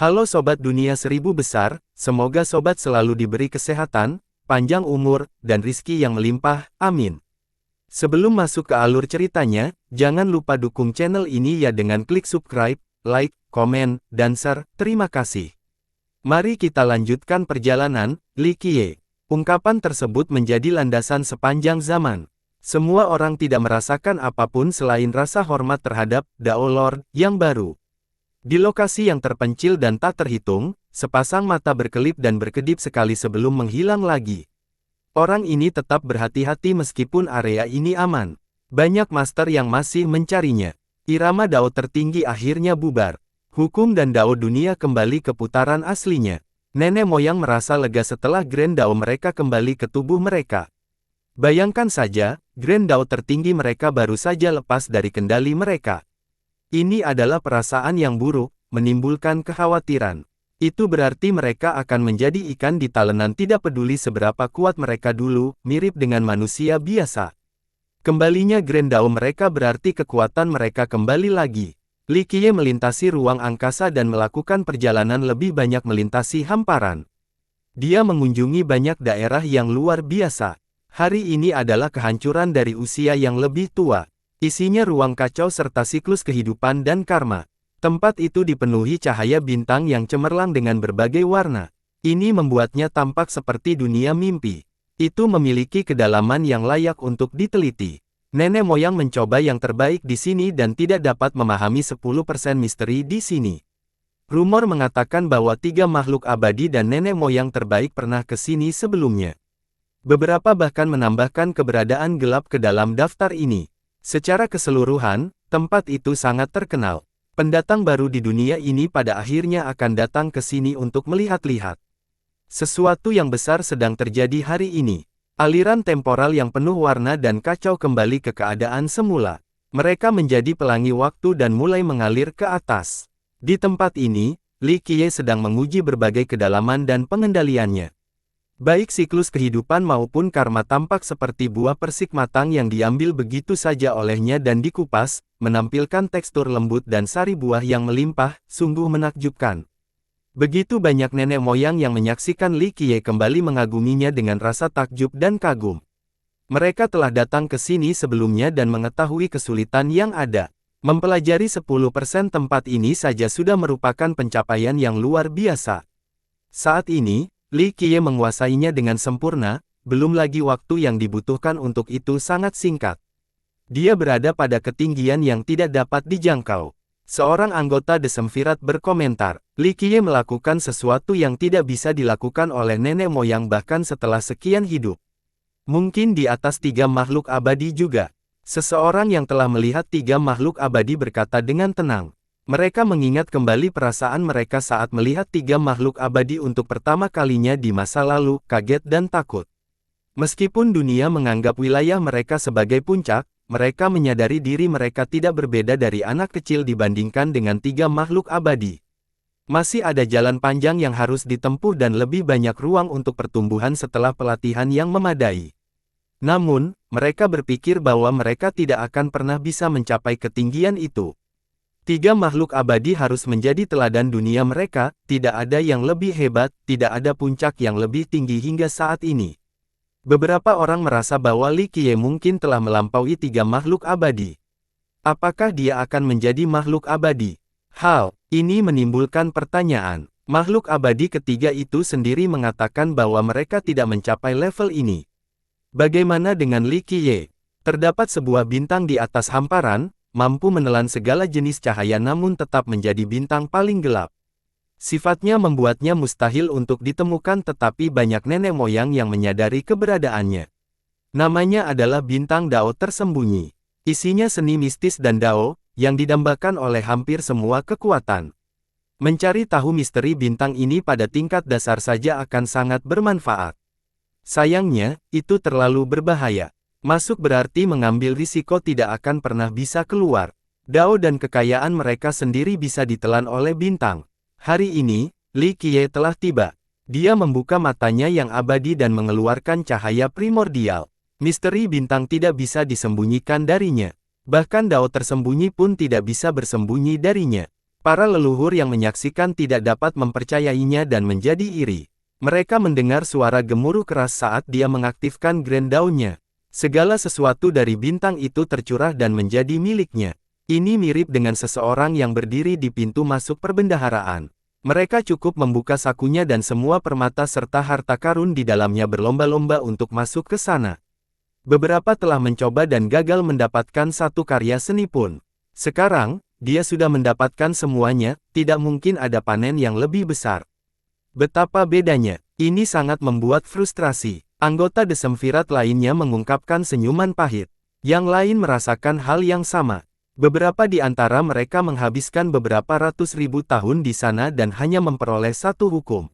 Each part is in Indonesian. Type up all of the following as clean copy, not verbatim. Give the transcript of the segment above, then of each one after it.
Halo Sobat Dunia Seribu Besar, semoga Sobat selalu diberi kesehatan, panjang umur, dan rizki yang melimpah, amin. Sebelum masuk ke alur ceritanya, jangan lupa dukung channel ini ya dengan klik subscribe, like, komen, dan share, terima kasih. Mari kita lanjutkan perjalanan, Li Qiye. Ungkapan tersebut menjadi landasan sepanjang zaman. Semua orang tidak merasakan apapun selain rasa hormat terhadap Dao Lord yang baru. Di lokasi yang terpencil dan tak terhitung, sepasang mata berkelip dan berkedip sekali sebelum menghilang lagi. Orang ini tetap berhati-hati meskipun area ini aman. Banyak master yang masih mencarinya. Irama Dao tertinggi akhirnya bubar. Hukum dan Dao dunia kembali ke putaran aslinya. Nenek moyang merasa lega setelah Grand Dao mereka kembali ke tubuh mereka. Bayangkan saja, Grand Dao tertinggi mereka baru saja lepas dari kendali mereka. Ini adalah perasaan yang buruk, menimbulkan kekhawatiran. Itu berarti mereka akan menjadi ikan di talenan tidak peduli seberapa kuat mereka dulu, mirip dengan manusia biasa. Kembalinya Grand Dao mereka berarti kekuatan mereka kembali lagi. Li Qiye melintasi ruang angkasa dan melakukan perjalanan lebih banyak melintasi hamparan. Dia mengunjungi banyak daerah yang luar biasa. Hari ini adalah kehancuran dari usia yang lebih tua. Isinya ruang kacau serta siklus kehidupan dan karma. Tempat itu dipenuhi cahaya bintang yang cemerlang dengan berbagai warna. Ini membuatnya tampak seperti dunia mimpi. Itu memiliki kedalaman yang layak untuk diteliti. Nenek moyang mencoba yang terbaik di sini dan tidak dapat memahami 10% misteri di sini. Rumor mengatakan bahwa 3 makhluk abadi dan nenek moyang terbaik pernah ke sini sebelumnya. Beberapa bahkan menambahkan keberadaan gelap ke dalam daftar ini. Secara keseluruhan, tempat itu sangat terkenal. Pendatang baru di dunia ini pada akhirnya akan datang ke sini untuk melihat-lihat. Sesuatu yang besar sedang terjadi hari ini. Aliran temporal yang penuh warna dan kacau kembali ke keadaan semula. Mereka menjadi pelangi waktu dan mulai mengalir ke atas. Di tempat ini, Li Qiye sedang menguji berbagai kedalaman dan pengendaliannya. Baik siklus kehidupan maupun karma tampak seperti buah persik matang yang diambil begitu saja olehnya dan dikupas, menampilkan tekstur lembut dan sari buah yang melimpah, sungguh menakjubkan. Begitu banyak nenek moyang yang menyaksikan Li Qiye kembali mengaguminya dengan rasa takjub dan kagum. Mereka telah datang ke sini sebelumnya dan mengetahui kesulitan yang ada. Mempelajari 10% tempat ini saja sudah merupakan pencapaian yang luar biasa. Saat ini, Li Qiye menguasainya dengan sempurna, belum lagi waktu yang dibutuhkan untuk itu sangat singkat. Dia berada pada ketinggian yang tidak dapat dijangkau. Seorang anggota The Semvirat berkomentar, Li Qiye melakukan sesuatu yang tidak bisa dilakukan oleh nenek moyang bahkan setelah sekian hidup. Mungkin di atas 3 makhluk abadi juga. Seseorang yang telah melihat 3 makhluk abadi berkata dengan tenang. Mereka mengingat kembali perasaan mereka saat melihat 3 makhluk abadi untuk pertama kalinya di masa lalu, kaget dan takut. Meskipun dunia menganggap wilayah mereka sebagai puncak, mereka menyadari diri mereka tidak berbeda dari anak kecil dibandingkan dengan 3 makhluk abadi. Masih ada jalan panjang yang harus ditempuh dan lebih banyak ruang untuk pertumbuhan setelah pelatihan yang memadai. Namun, mereka berpikir bahwa mereka tidak akan pernah bisa mencapai ketinggian itu. 3 makhluk abadi harus menjadi teladan dunia mereka, tidak ada yang lebih hebat, tidak ada puncak yang lebih tinggi hingga saat ini. Beberapa orang merasa bahwa Li Qiye mungkin telah melampaui 3 makhluk abadi. Apakah dia akan menjadi makhluk abadi? Hal ini menimbulkan pertanyaan. Makhluk abadi ketiga itu sendiri mengatakan bahwa mereka tidak mencapai level ini. Bagaimana dengan Li Qiye? Terdapat sebuah bintang di atas hamparan, mampu menelan segala jenis cahaya namun tetap menjadi bintang paling gelap. Sifatnya membuatnya mustahil untuk ditemukan tetapi banyak nenek moyang yang menyadari keberadaannya. Namanya adalah bintang Dao tersembunyi. Isinya seni mistis dan Dao, yang didambakan oleh hampir semua kekuatan. Mencari tahu misteri bintang ini pada tingkat dasar saja akan sangat bermanfaat. Sayangnya, itu terlalu berbahaya. Masuk berarti mengambil risiko tidak akan pernah bisa keluar. Dao dan kekayaan mereka sendiri bisa ditelan oleh bintang. Hari ini, Li Qiye telah tiba. Dia membuka matanya yang abadi dan mengeluarkan cahaya primordial. Misteri bintang tidak bisa disembunyikan darinya. Bahkan Dao tersembunyi pun tidak bisa bersembunyi darinya. Para leluhur yang menyaksikan tidak dapat mempercayainya dan menjadi iri. Mereka mendengar suara gemuruh keras saat dia mengaktifkan Grand Dawn-nya. Segala sesuatu dari bintang itu tercurah dan menjadi miliknya. Ini mirip dengan seseorang yang berdiri di pintu masuk perbendaharaan. Mereka cukup membuka sakunya dan semua permata serta harta karun di dalamnya berlomba-lomba untuk masuk ke sana. Beberapa telah mencoba dan gagal mendapatkan satu karya seni pun. Sekarang, dia sudah mendapatkan semuanya, tidak mungkin ada panen yang lebih besar. Betapa bedanya, ini sangat membuat frustrasi. Anggota The Semvirat lainnya mengungkapkan senyuman pahit. Yang lain merasakan hal yang sama. Beberapa di antara mereka menghabiskan beberapa ratus ribu tahun di sana dan hanya memperoleh satu hukum.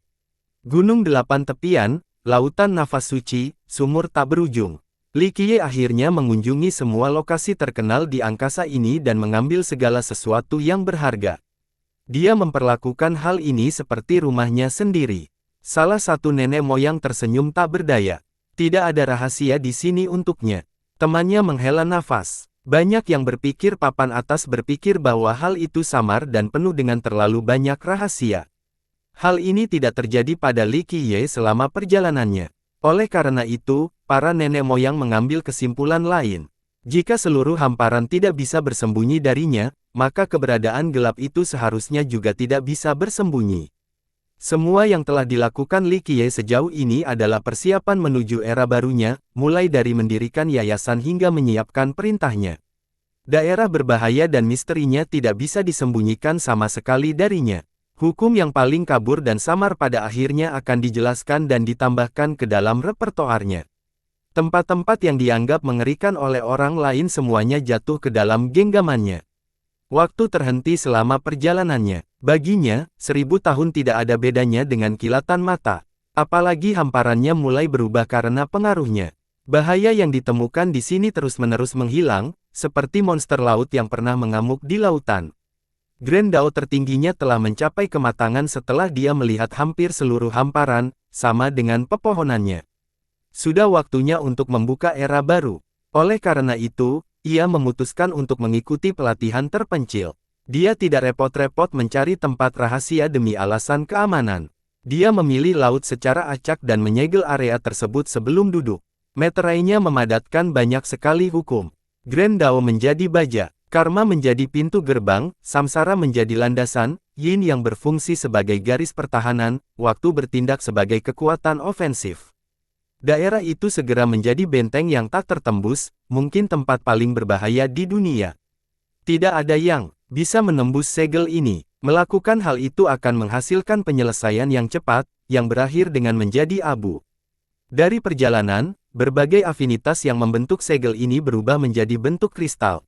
Gunung Delapan Tepian, Lautan Nafas Suci, Sumur Tak Berujung. Li Qiye akhirnya mengunjungi semua lokasi terkenal di angkasa ini dan mengambil segala sesuatu yang berharga. Dia memperlakukan hal ini seperti rumahnya sendiri. Salah satu nenek moyang tersenyum tak berdaya. Tidak ada rahasia di sini untuknya. Temannya menghela nafas. Banyak yang berpikir papan atas berpikir bahwa hal itu samar dan penuh dengan terlalu banyak rahasia. Hal ini tidak terjadi pada Li Qiye selama perjalanannya. Oleh karena itu, para nenek moyang mengambil kesimpulan lain. Jika seluruh hamparan tidak bisa bersembunyi darinya, maka keberadaan gelap itu seharusnya juga tidak bisa bersembunyi. Semua yang telah dilakukan Li Qiye sejauh ini adalah persiapan menuju era barunya, mulai dari mendirikan yayasan hingga menyiapkan perintahnya. Daerah berbahaya dan misterinya tidak bisa disembunyikan sama sekali darinya. Hukum yang paling kabur dan samar pada akhirnya akan dijelaskan dan ditambahkan ke dalam repertoarnya. Tempat-tempat yang dianggap mengerikan oleh orang lain semuanya jatuh ke dalam genggamannya. Waktu terhenti selama perjalanannya. Baginya, 1000 tahun tidak ada bedanya dengan kilatan mata. Apalagi hamparannya mulai berubah karena pengaruhnya. Bahaya yang ditemukan di sini terus-menerus menghilang, seperti monster laut yang pernah mengamuk di lautan. Grand Dao tertingginya telah mencapai kematangan setelah dia melihat hampir seluruh hamparan, sama dengan pepohonannya. Sudah waktunya untuk membuka era baru. Oleh karena itu, ia memutuskan untuk mengikuti pelatihan terpencil. Dia tidak repot-repot mencari tempat rahasia demi alasan keamanan. Dia memilih laut secara acak dan menyegel area tersebut sebelum duduk. Meterainya memadatkan banyak sekali hukum. Grand Dao menjadi baja. Karma menjadi pintu gerbang, samsara menjadi landasan, yin yang berfungsi sebagai garis pertahanan, waktu bertindak sebagai kekuatan ofensif. Daerah itu segera menjadi benteng yang tak tertembus, mungkin tempat paling berbahaya di dunia. Tidak ada yang bisa menembus segel ini. Melakukan hal itu akan menghasilkan penyelesaian yang cepat, yang berakhir dengan menjadi abu. Dari perjalanan, berbagai afinitas yang membentuk segel ini berubah menjadi bentuk kristal.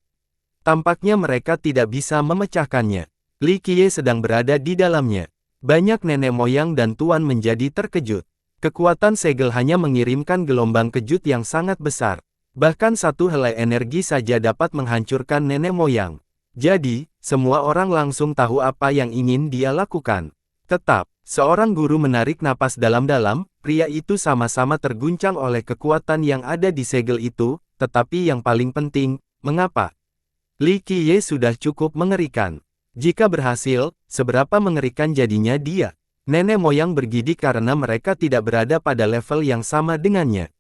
Tampaknya mereka tidak bisa memecahkannya. Li Qiye sedang berada di dalamnya. Banyak nenek moyang dan tuan menjadi terkejut. Kekuatan segel hanya mengirimkan gelombang kejut yang sangat besar. Bahkan satu helai energi saja dapat menghancurkan nenek moyang. Jadi, semua orang langsung tahu apa yang ingin dia lakukan. Tetap, seorang guru menarik napas dalam-dalam, pria itu sama-sama terguncang oleh kekuatan yang ada di segel itu, tetapi yang paling penting, mengapa? Li Qiye sudah cukup mengerikan. Jika berhasil, seberapa mengerikan jadinya dia? Nenek moyang bergidik karena mereka tidak berada pada level yang sama dengannya.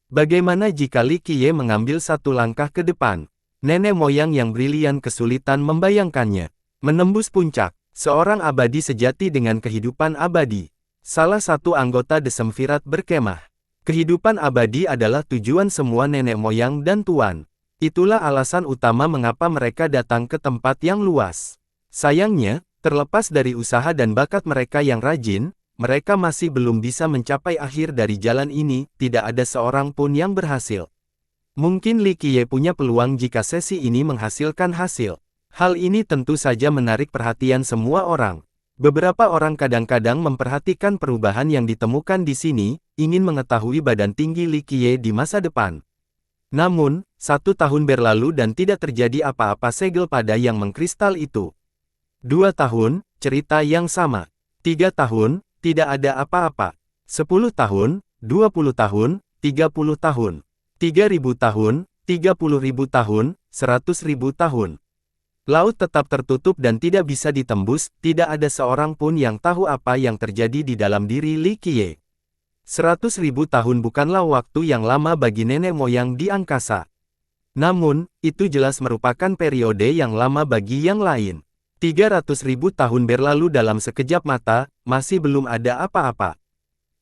Bagaimana jika Li Qiye mengambil satu langkah ke depan? Nenek moyang yang brilian kesulitan membayangkannya. Menembus puncak, seorang abadi sejati dengan kehidupan abadi. Salah satu anggota The Semvirat berkemah. Kehidupan abadi adalah tujuan semua nenek moyang dan tuan. Itulah alasan utama mengapa mereka datang ke tempat yang luas. Sayangnya, terlepas dari usaha dan bakat mereka yang rajin, mereka masih belum bisa mencapai akhir dari jalan ini, tidak ada seorang pun yang berhasil. Mungkin Li Qiye punya peluang jika sesi ini menghasilkan hasil. Hal ini tentu saja menarik perhatian semua orang. Beberapa orang kadang-kadang memperhatikan perubahan yang ditemukan di sini, ingin mengetahui badan tinggi Li Qiye di masa depan. Namun, 1 tahun berlalu dan tidak terjadi apa-apa segel pada yang mengkristal itu. 2 tahun, cerita yang sama. 3 tahun, tidak ada apa-apa. 10 tahun, 20 tahun, 30 tahun. 3000 tahun, 30.000 tahun, 100.000 tahun. Laut tetap tertutup dan tidak bisa ditembus, tidak ada seorang pun yang tahu apa yang terjadi di dalam diri Li Qiye. 100.000 tahun bukanlah waktu yang lama bagi nenek moyang di angkasa. Namun, itu jelas merupakan periode yang lama bagi yang lain. 300.000 tahun berlalu dalam sekejap mata, masih belum ada apa-apa.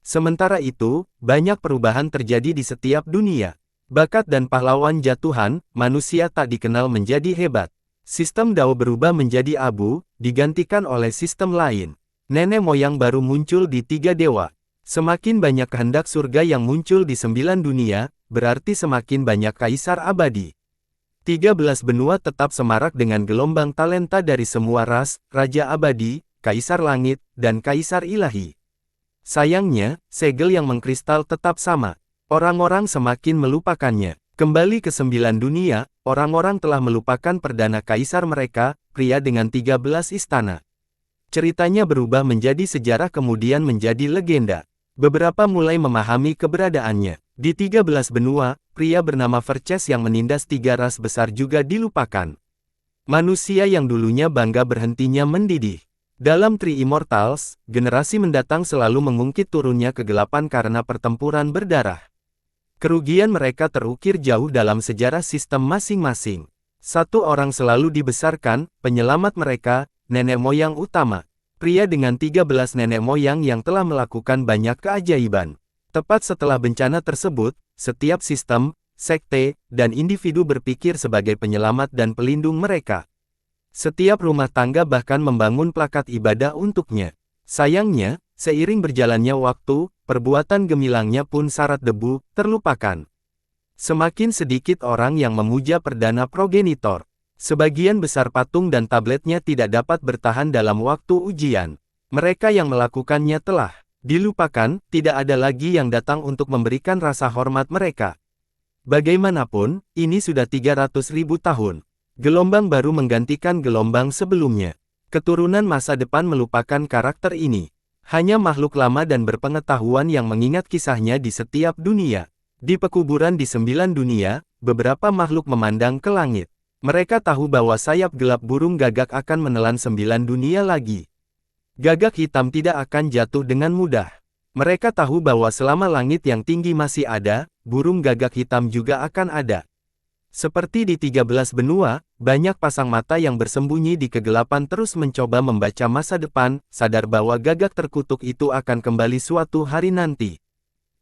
Sementara itu, banyak perubahan terjadi di setiap dunia. Bakat dan pahlawan jatuhan, manusia tak dikenal menjadi hebat. Sistem Dao berubah menjadi abu, digantikan oleh sistem lain. Nenek moyang baru muncul di 3 dewa. Semakin banyak kehendak surga yang muncul di 9 dunia, berarti semakin banyak kaisar abadi. 13 benua tetap semarak dengan gelombang talenta dari semua ras, raja abadi, kaisar langit, dan kaisar ilahi. Sayangnya, segel yang mengkristal tetap sama. Orang-orang semakin melupakannya. Kembali ke 9 dunia, orang-orang telah melupakan perdana kaisar mereka, pria dengan 13 istana. Ceritanya berubah menjadi sejarah kemudian menjadi legenda. Beberapa mulai memahami keberadaannya. Di 13 benua, pria bernama Verces yang menindas 3 ras besar juga dilupakan. Manusia yang dulunya bangga berhentinya mendidih. Dalam Tri Immortals, generasi mendatang selalu mengungkit turunnya kegelapan karena pertempuran berdarah. Kerugian mereka terukir jauh dalam sejarah sistem masing-masing. Satu orang selalu dibesarkan, penyelamat mereka, nenek moyang utama. Pria dengan 13 nenek moyang yang telah melakukan banyak keajaiban. Tepat setelah bencana tersebut, setiap sistem, sekte, dan individu berpikir sebagai penyelamat dan pelindung mereka. Setiap rumah tangga bahkan membangun plakat ibadah untuknya. Sayangnya, seiring berjalannya waktu, perbuatan gemilangnya pun syarat debu, terlupakan. Semakin sedikit orang yang memuja perdana progenitor. Sebagian besar patung dan tabletnya tidak dapat bertahan dalam waktu ujian. Mereka yang melakukannya telah dilupakan, tidak ada lagi yang datang untuk memberikan rasa hormat mereka. Bagaimanapun, ini sudah 300.000 tahun. Gelombang baru menggantikan gelombang sebelumnya. Keturunan masa depan melupakan karakter ini. Hanya makhluk lama dan berpengetahuan yang mengingat kisahnya di setiap dunia. Di pekuburan di 9 dunia, beberapa makhluk memandang ke langit. Mereka tahu bahwa sayap gelap burung gagak akan menelan 9 dunia lagi. Gagak hitam tidak akan jatuh dengan mudah. Mereka tahu bahwa selama langit yang tinggi masih ada, burung gagak hitam juga akan ada. Seperti di 13 benua, banyak pasang mata yang bersembunyi di kegelapan terus mencoba membaca masa depan, sadar bahwa gagak terkutuk itu akan kembali suatu hari nanti.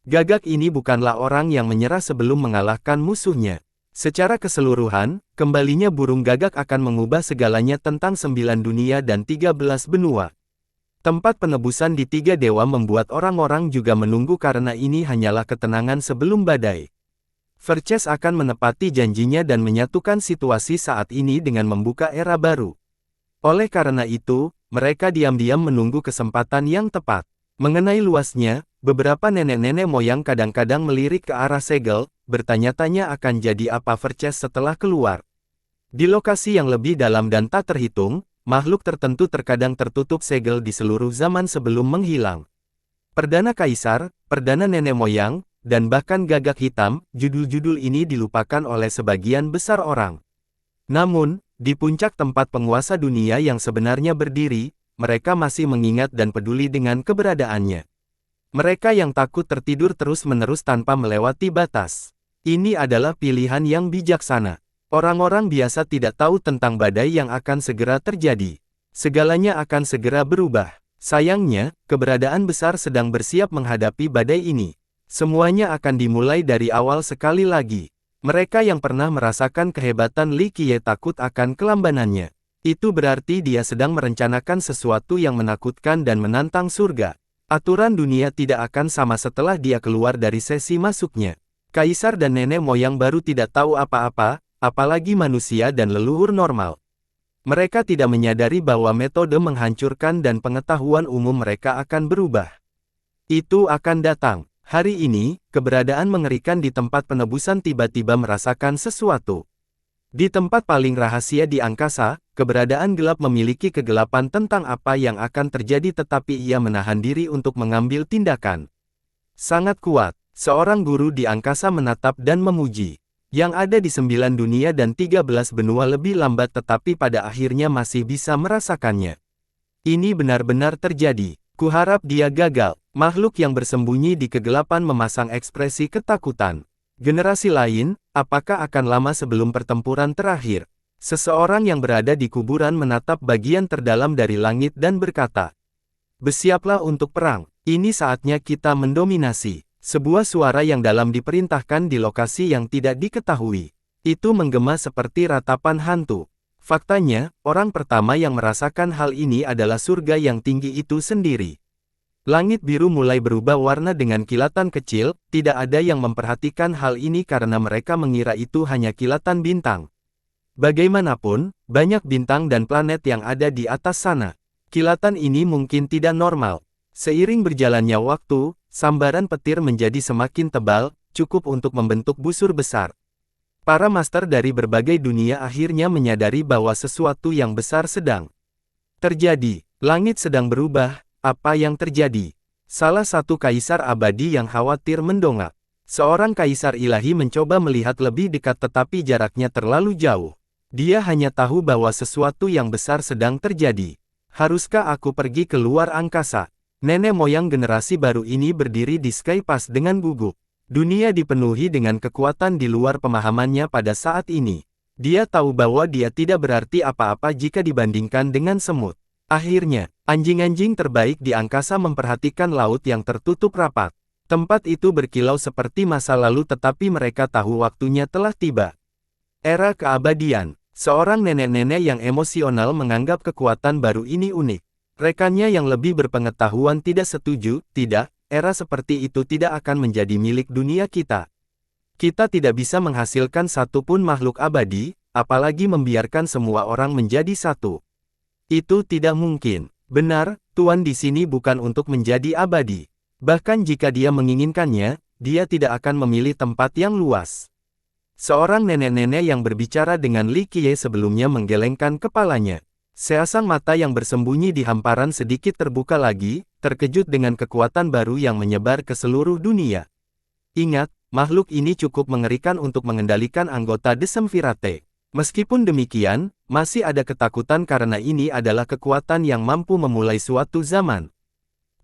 Gagak ini bukanlah orang yang menyerah sebelum mengalahkan musuhnya. Secara keseluruhan, kembalinya burung gagak akan mengubah segalanya tentang 9 dunia dan 13 benua. Tempat penebusan di 3 dewa membuat orang-orang juga menunggu karena ini hanyalah ketenangan sebelum badai. Verces akan menepati janjinya dan menyatukan situasi saat ini dengan membuka era baru. Oleh karena itu, mereka diam-diam menunggu kesempatan yang tepat. Mengenai luasnya, beberapa nenek-nenek moyang kadang-kadang melirik ke arah segel, bertanya-tanya akan jadi apa Verces setelah keluar. Di lokasi yang lebih dalam dan tak terhitung, makhluk tertentu terkadang tertutup segel di seluruh zaman sebelum menghilang. Perdana Kaisar, Perdana Nenek Moyang, dan bahkan Gagak Hitam, judul-judul ini dilupakan oleh sebagian besar orang. Namun, di puncak tempat penguasa dunia yang sebenarnya berdiri, mereka masih mengingat dan peduli dengan keberadaannya. Mereka yang takut tertidur terus-menerus tanpa melewati batas. Ini adalah pilihan yang bijaksana. Orang-orang biasa tidak tahu tentang badai yang akan segera terjadi. Segalanya akan segera berubah. Sayangnya, keberadaan besar sedang bersiap menghadapi badai ini. Semuanya akan dimulai dari awal sekali lagi. Mereka yang pernah merasakan kehebatan Li Qiye takut akan kelambanannya. Itu berarti dia sedang merencanakan sesuatu yang menakutkan dan menantang surga. Aturan dunia tidak akan sama setelah dia keluar dari sesi masuknya. Kaisar dan nenek moyang baru tidak tahu apa-apa, apalagi manusia dan leluhur normal. Mereka tidak menyadari bahwa metode menghancurkan dan pengetahuan umum mereka akan berubah. Itu akan datang. Hari ini, keberadaan mengerikan di tempat penebusan tiba-tiba merasakan sesuatu. Di tempat paling rahasia di angkasa, keberadaan gelap memiliki kegelapan tentang apa yang akan terjadi tetapi ia menahan diri untuk mengambil tindakan. Sangat kuat, seorang guru di angkasa menatap dan memuji. Yang ada di 9 dunia dan 13 benua lebih lambat tetapi pada akhirnya masih bisa merasakannya. Ini benar-benar terjadi. Kuharap dia gagal. Makhluk yang bersembunyi di kegelapan memasang ekspresi ketakutan. Generasi lain, apakah akan lama sebelum pertempuran terakhir? Seseorang yang berada di kuburan menatap bagian terdalam dari langit dan berkata, "Bersiaplah untuk perang. Ini saatnya kita mendominasi." Sebuah suara yang dalam diperintahkan di lokasi yang tidak diketahui. Itu menggema seperti ratapan hantu. Faktanya, orang pertama yang merasakan hal ini adalah surga yang tinggi itu sendiri. Langit biru mulai berubah warna dengan kilatan kecil, tidak ada yang memperhatikan hal ini karena mereka mengira itu hanya kilatan bintang. Bagaimanapun, banyak bintang dan planet yang ada di atas sana. Kilatan ini mungkin tidak normal. Seiring berjalannya waktu, sambaran petir menjadi semakin tebal, cukup untuk membentuk busur besar. Para master dari berbagai dunia akhirnya menyadari bahwa sesuatu yang besar sedang terjadi. Langit sedang berubah, apa yang terjadi? Salah satu kaisar abadi yang khawatir mendongak. Seorang kaisar ilahi mencoba melihat lebih dekat tetapi jaraknya terlalu jauh. Dia hanya tahu bahwa sesuatu yang besar sedang terjadi. Haruskah aku pergi ke luar angkasa? Nenek moyang generasi baru ini berdiri di Skypass dengan gugup. Dunia dipenuhi dengan kekuatan di luar pemahamannya pada saat ini. Dia tahu bahwa dia tidak berarti apa-apa jika dibandingkan dengan semut. Akhirnya, anjing-anjing terbaik di angkasa memperhatikan laut yang tertutup rapat. Tempat itu berkilau seperti masa lalu tetapi mereka tahu waktunya telah tiba. Era keabadian. Seorang nenek-nenek yang emosional menganggap kekuatan baru ini unik. Rekannya yang lebih berpengetahuan tidak setuju, tidak, era seperti itu tidak akan menjadi milik dunia kita. Kita tidak bisa menghasilkan satu pun makhluk abadi, apalagi membiarkan semua orang menjadi satu. Itu tidak mungkin. Benar, Tuan di sini bukan untuk menjadi abadi. Bahkan jika dia menginginkannya, dia tidak akan memilih tempat yang luas. Seorang nenek-nenek yang berbicara dengan Li Qiye sebelumnya menggelengkan kepalanya. Sepasang mata yang bersembunyi di hamparan sedikit terbuka lagi, terkejut dengan kekuatan baru yang menyebar ke seluruh dunia. Ingat, makhluk ini cukup mengerikan untuk mengendalikan anggota Desemvirate. Meskipun demikian, masih ada ketakutan karena ini adalah kekuatan yang mampu memulai suatu zaman.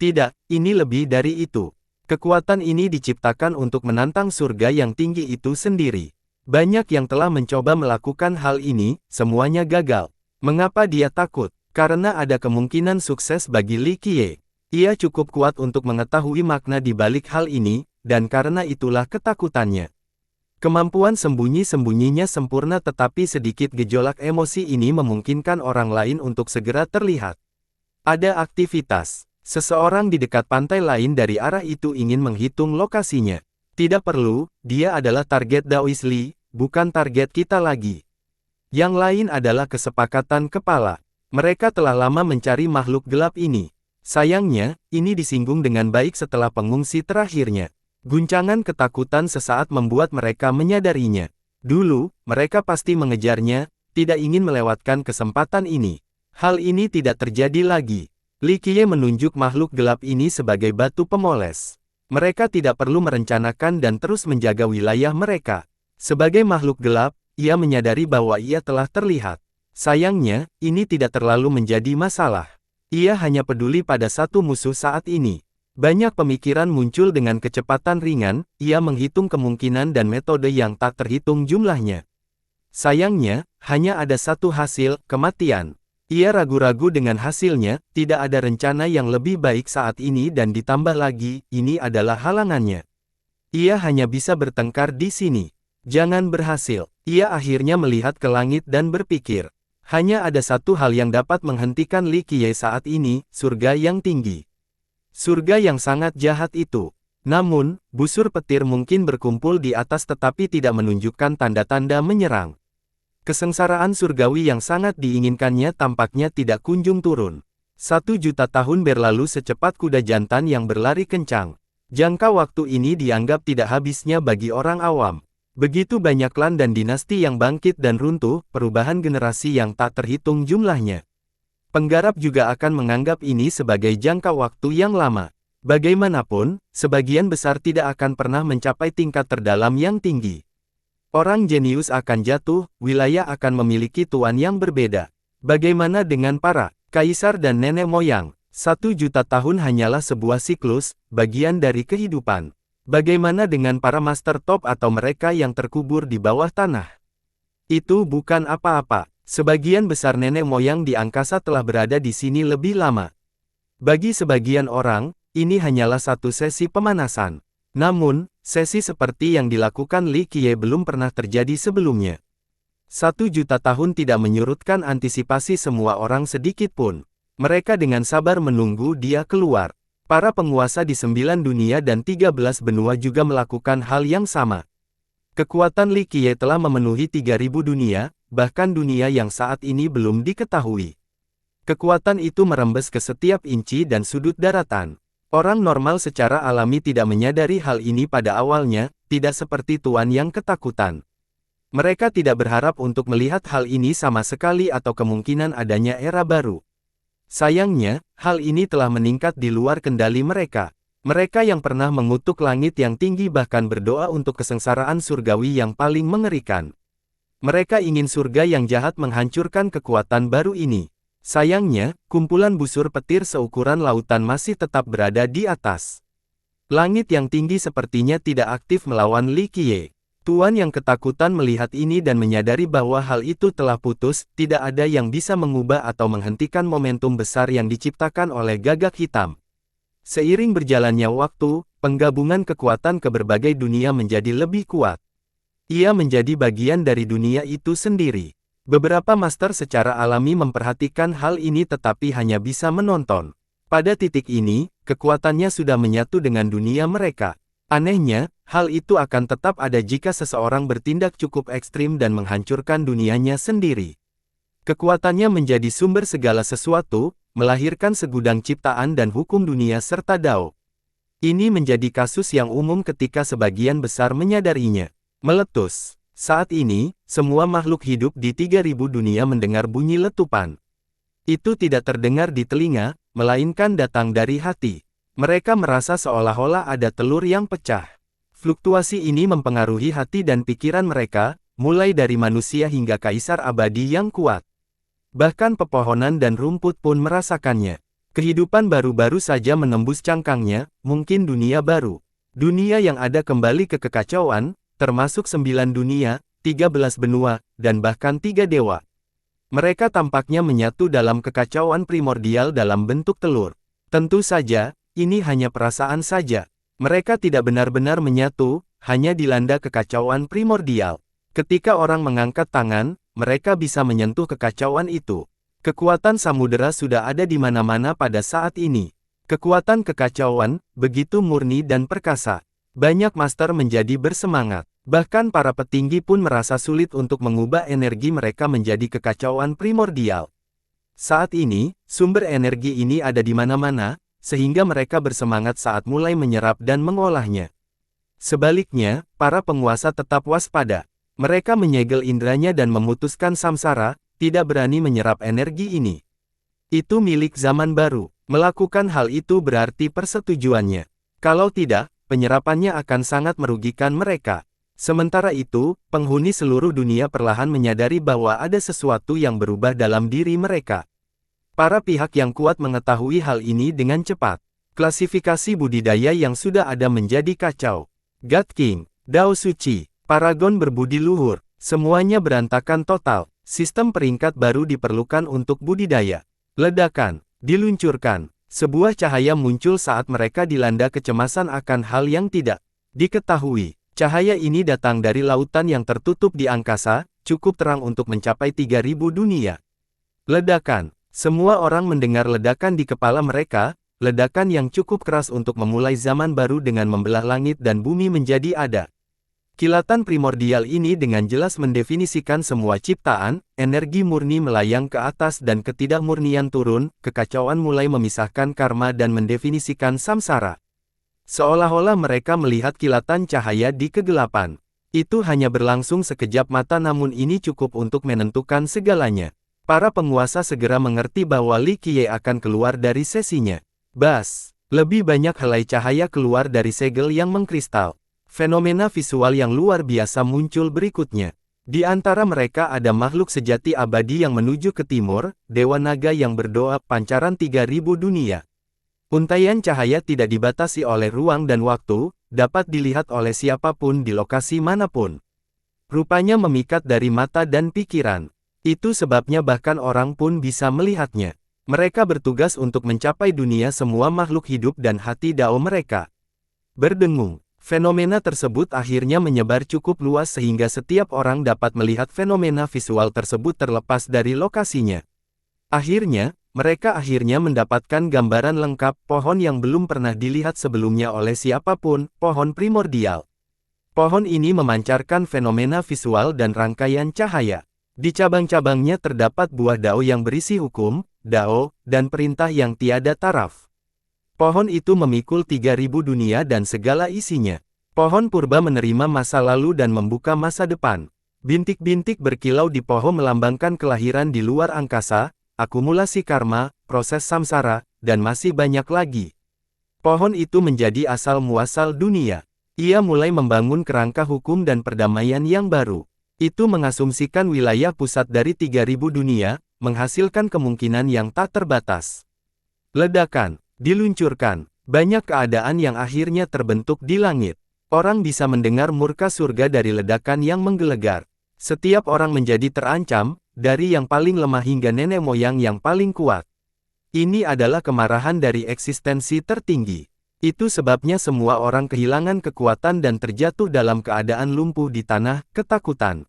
Tidak, ini lebih dari itu. Kekuatan ini diciptakan untuk menantang surga yang tinggi itu sendiri. Banyak yang telah mencoba melakukan hal ini, semuanya gagal. Mengapa dia takut? Karena ada kemungkinan sukses bagi Li Qiye. Ia cukup kuat untuk mengetahui makna di balik hal ini, dan karena itulah ketakutannya. Kemampuan sembunyi-sembunyinya sempurna tetapi sedikit gejolak emosi ini memungkinkan orang lain untuk segera terlihat. Ada aktivitas. Seseorang di dekat pantai lain dari arah itu ingin menghitung lokasinya. Tidak perlu, dia adalah target Daois Li, bukan target kita lagi. Yang lain adalah kesepakatan kepala. Mereka telah lama mencari makhluk gelap ini. Sayangnya, ini disinggung dengan baik setelah pengungsi terakhirnya. Guncangan ketakutan sesaat membuat mereka menyadarinya. Dulu, mereka pasti mengejarnya, tidak ingin melewatkan kesempatan ini. Hal ini tidak terjadi lagi. Li Qiye menunjuk makhluk gelap ini sebagai batu pemoles. Mereka tidak perlu merencanakan dan terus menjaga wilayah mereka. Sebagai makhluk gelap, ia menyadari bahwa ia telah terlihat. Sayangnya, ini tidak terlalu menjadi masalah. Ia hanya peduli pada satu musuh saat ini. Banyak pemikiran muncul dengan kecepatan ringan, ia menghitung kemungkinan dan metode yang tak terhitung jumlahnya. Sayangnya, hanya ada satu hasil, kematian. Ia ragu-ragu dengan hasilnya, tidak ada rencana yang lebih baik saat ini dan ditambah lagi, ini adalah halangannya. Ia hanya bisa bertengkar di sini. Jangan berhasil. Ia akhirnya melihat ke langit dan berpikir. Hanya ada satu hal yang dapat menghentikan Li Qiye saat ini, surga yang tinggi. Surga yang sangat jahat itu. Namun, busur petir mungkin berkumpul di atas tetapi tidak menunjukkan tanda-tanda menyerang. Kesengsaraan surgawi yang sangat diinginkannya tampaknya tidak kunjung turun. 1.000.000 tahun berlalu secepat kuda jantan yang berlari kencang. Jangka waktu ini dianggap tidak habisnya bagi orang awam. Begitu banyak klan dan dinasti yang bangkit dan runtuh, perubahan generasi yang tak terhitung jumlahnya. Penggarap juga akan menganggap ini sebagai jangka waktu yang lama. Bagaimanapun, sebagian besar tidak akan pernah mencapai tingkat terdalam yang tinggi. Orang jenius akan jatuh, wilayah akan memiliki tuan yang berbeda. Bagaimana dengan para kaisar dan nenek moyang? 1 juta tahun hanyalah sebuah siklus, bagian dari kehidupan. Bagaimana dengan para master top atau mereka yang terkubur di bawah tanah? Itu bukan apa-apa. Sebagian besar nenek moyang di angkasa telah berada di sini lebih lama. Bagi sebagian orang, ini hanyalah satu sesi pemanasan. Namun, sesi seperti yang dilakukan Li Qiye belum pernah terjadi sebelumnya. 1 juta tahun tidak menyurutkan antisipasi semua orang sedikit pun. Mereka dengan sabar menunggu dia keluar. Para penguasa di 9 dunia dan 13 benua juga melakukan hal yang sama. Kekuatan Li Qiye telah memenuhi 3000 dunia, bahkan dunia yang saat ini belum diketahui. Kekuatan itu merembes ke setiap inci dan sudut daratan. Orang normal secara alami tidak menyadari hal ini pada awalnya, tidak seperti tuan yang ketakutan. Mereka tidak berharap untuk melihat hal ini sama sekali atau kemungkinan adanya era baru. Sayangnya, hal ini telah meningkat di luar kendali mereka. Mereka yang pernah mengutuk langit yang tinggi bahkan berdoa untuk kesengsaraan surgawi yang paling mengerikan. Mereka ingin surga yang jahat menghancurkan kekuatan baru ini. Sayangnya, kumpulan busur petir seukuran lautan masih tetap berada di atas. Langit yang tinggi sepertinya tidak aktif melawan Li Qiye. Tuan yang ketakutan melihat ini dan menyadari bahwa hal itu telah putus, tidak ada yang bisa mengubah atau menghentikan momentum besar yang diciptakan oleh gagak hitam. Seiring berjalannya waktu, penggabungan kekuatan ke berbagai dunia menjadi lebih kuat. Ia menjadi bagian dari dunia itu sendiri. Beberapa master secara alami memperhatikan hal ini tetapi hanya bisa menonton. Pada titik ini, kekuatannya sudah menyatu dengan dunia mereka. Anehnya, hal itu akan tetap ada jika seseorang bertindak cukup ekstrim dan menghancurkan dunianya sendiri. Kekuatannya menjadi sumber segala sesuatu, melahirkan segudang ciptaan dan hukum dunia serta Dao. Ini menjadi kasus yang umum ketika sebagian besar menyadarinya. Meletus. Saat ini, semua makhluk hidup di 3000 dunia mendengar bunyi letupan. Itu tidak terdengar di telinga, melainkan datang dari hati. Mereka merasa seolah-olah ada telur yang pecah. Fluktuasi ini mempengaruhi hati dan pikiran mereka, mulai dari manusia hingga kaisar abadi yang kuat. Bahkan pepohonan dan rumput pun merasakannya. Kehidupan baru-baru saja menembus cangkangnya, mungkin dunia baru. Dunia yang ada kembali ke kekacauan, termasuk 9 dunia, 13 benua, dan bahkan 3 dewa. Mereka tampaknya menyatu dalam kekacauan primordial dalam bentuk telur. Tentu saja, ini hanya perasaan saja. Mereka tidak benar-benar menyatu, hanya dilanda kekacauan primordial. Ketika orang mengangkat tangan, mereka bisa menyentuh kekacauan itu. Kekuatan samudera sudah ada di mana-mana pada saat ini. Kekuatan kekacauan, begitu murni dan perkasa. Banyak master menjadi bersemangat. Bahkan para petinggi pun merasa sulit untuk mengubah energi mereka menjadi kekacauan primordial. Saat ini, sumber energi ini ada di mana-mana, sehingga mereka bersemangat saat mulai menyerap dan mengolahnya. Sebaliknya, para penguasa tetap waspada. Mereka menyegel indranya dan memutuskan samsara, tidak berani menyerap energi ini. Itu milik zaman baru. Melakukan hal itu berarti persetujuannya. Kalau tidak, penyerapannya akan sangat merugikan mereka. Sementara itu, penghuni seluruh dunia perlahan menyadari bahwa ada sesuatu yang berubah dalam diri mereka. Para pihak yang kuat mengetahui hal ini dengan cepat. Klasifikasi budidaya yang sudah ada menjadi kacau. God King, Dao Suci, Paragon berbudi luhur, semuanya berantakan total. Sistem peringkat baru diperlukan untuk budidaya. Ledakan, diluncurkan. Sebuah cahaya muncul saat mereka dilanda kecemasan akan hal yang tidak diketahui. Cahaya ini datang dari lautan yang tertutup di angkasa, cukup terang untuk mencapai 3000 dunia. Ledakan. Semua orang mendengar ledakan di kepala mereka, ledakan yang cukup keras untuk memulai zaman baru dengan membelah langit dan bumi menjadi ada. Kilatan primordial ini dengan jelas mendefinisikan semua ciptaan, energi murni melayang ke atas dan ketidakmurnian turun, kekacauan mulai memisahkan karma dan mendefinisikan samsara. Seolah-olah mereka melihat kilatan cahaya di kegelapan. Itu hanya berlangsung sekejap mata namun ini cukup untuk menentukan segalanya. Para penguasa segera mengerti bahwa Li Qiye akan keluar dari sesinya. Bas! Lebih banyak helai cahaya keluar dari segel yang mengkristal. Fenomena visual yang luar biasa muncul berikutnya. Di antara mereka ada makhluk sejati abadi yang menuju ke timur, Dewa Naga yang berdoa pancaran 3000 dunia. Untaian cahaya tidak dibatasi oleh ruang dan waktu, dapat dilihat oleh siapapun di lokasi manapun. Rupanya memikat dari mata dan pikiran. Itu sebabnya bahkan orang pun bisa melihatnya. Mereka bertugas untuk mencapai dunia semua makhluk hidup dan hati dao mereka. Berdengung. Fenomena tersebut akhirnya menyebar cukup luas sehingga setiap orang dapat melihat fenomena visual tersebut terlepas dari lokasinya. Akhirnya, mereka mendapatkan gambaran lengkap pohon yang belum pernah dilihat sebelumnya oleh siapapun, pohon primordial. Pohon ini memancarkan fenomena visual dan rangkaian cahaya. Di cabang-cabangnya terdapat buah dao yang berisi hukum, dao, dan perintah yang tiada taraf. Pohon itu memikul 3000 dunia dan segala isinya. Pohon purba menerima masa lalu dan membuka masa depan. Bintik-bintik berkilau di pohon melambangkan kelahiran di luar angkasa, akumulasi karma, proses samsara, dan masih banyak lagi. Pohon itu menjadi asal-muasal dunia. Ia mulai membangun kerangka hukum dan perdamaian yang baru. Itu mengasumsikan wilayah pusat dari 3000 dunia, menghasilkan kemungkinan yang tak terbatas. Ledakan diluncurkan. Banyak keadaan yang akhirnya terbentuk di langit. Orang bisa mendengar murka surga dari ledakan yang menggelegar. Setiap orang menjadi terancam, dari yang paling lemah hingga nenek moyang yang paling kuat. Ini adalah kemarahan dari eksistensi tertinggi. Itu sebabnya semua orang kehilangan kekuatan dan terjatuh dalam keadaan lumpuh di tanah, ketakutan.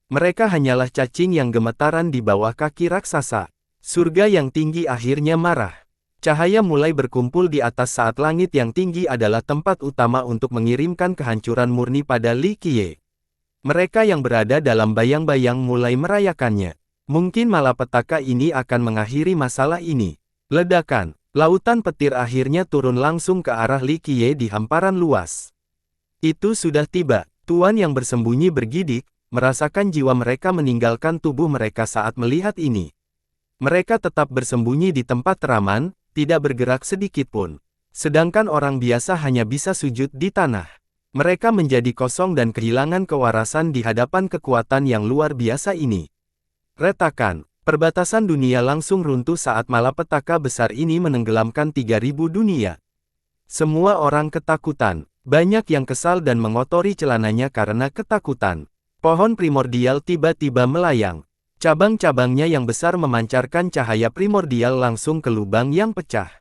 Mereka hanyalah cacing yang gemetaran di bawah kaki raksasa. Surga yang tinggi akhirnya marah. Cahaya mulai berkumpul di atas saat langit yang tinggi adalah tempat utama untuk mengirimkan kehancuran murni pada Li Qiye. Mereka yang berada dalam bayang-bayang mulai merayakannya. Mungkin malapetaka ini akan mengakhiri masalah ini. Ledakan, lautan petir akhirnya turun langsung ke arah Li Qiye di hamparan luas. Itu sudah tiba. Tuan yang bersembunyi bergidik, merasakan jiwa mereka meninggalkan tubuh mereka saat melihat ini. Mereka tetap bersembunyi di tempat teraman, tidak bergerak sedikitpun. Sedangkan orang biasa hanya bisa sujud di tanah. Mereka menjadi kosong dan kehilangan kewarasan di hadapan kekuatan yang luar biasa ini. Retakan, perbatasan dunia langsung runtuh saat malapetaka besar ini menenggelamkan 3000 dunia. Semua orang ketakutan, banyak yang kesal dan mengotori celananya karena ketakutan. Pohon primordial tiba-tiba melayang. Cabang-cabangnya yang besar memancarkan cahaya primordial langsung ke lubang yang pecah.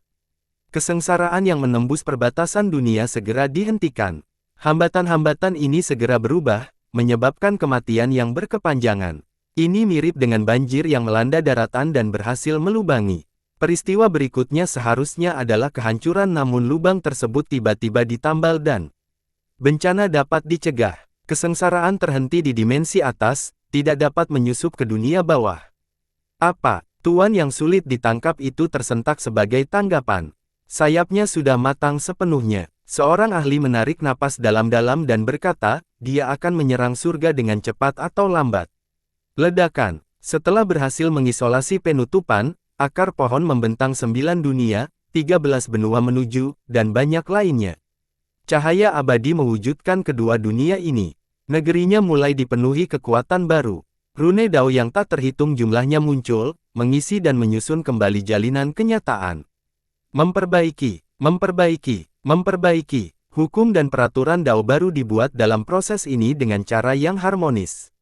Kesengsaraan yang menembus perbatasan dunia segera dihentikan. Hambatan-hambatan ini segera berubah, menyebabkan kematian yang berkepanjangan. Ini mirip dengan banjir yang melanda daratan dan berhasil melubangi. Peristiwa berikutnya seharusnya adalah kehancuran namun lubang tersebut tiba-tiba ditambal dan bencana dapat dicegah. Kesengsaraan terhenti di dimensi atas, tidak dapat menyusup ke dunia bawah. Apa? Tuan yang sulit ditangkap itu tersentak sebagai tanggapan. Sayapnya sudah matang sepenuhnya. Seorang ahli menarik napas dalam-dalam dan berkata, dia akan menyerang surga dengan cepat atau lambat. Ledakan. Setelah berhasil mengisolasi penutupan, akar pohon membentang 9 dunia, 13 benua menuju, dan banyak lainnya. Cahaya abadi mewujudkan kedua dunia ini. Negerinya mulai dipenuhi kekuatan baru. Rune Dao yang tak terhitung jumlahnya muncul, mengisi dan menyusun kembali jalinan kenyataan. Memperbaiki. Hukum dan peraturan Dao baru dibuat dalam proses ini dengan cara yang harmonis.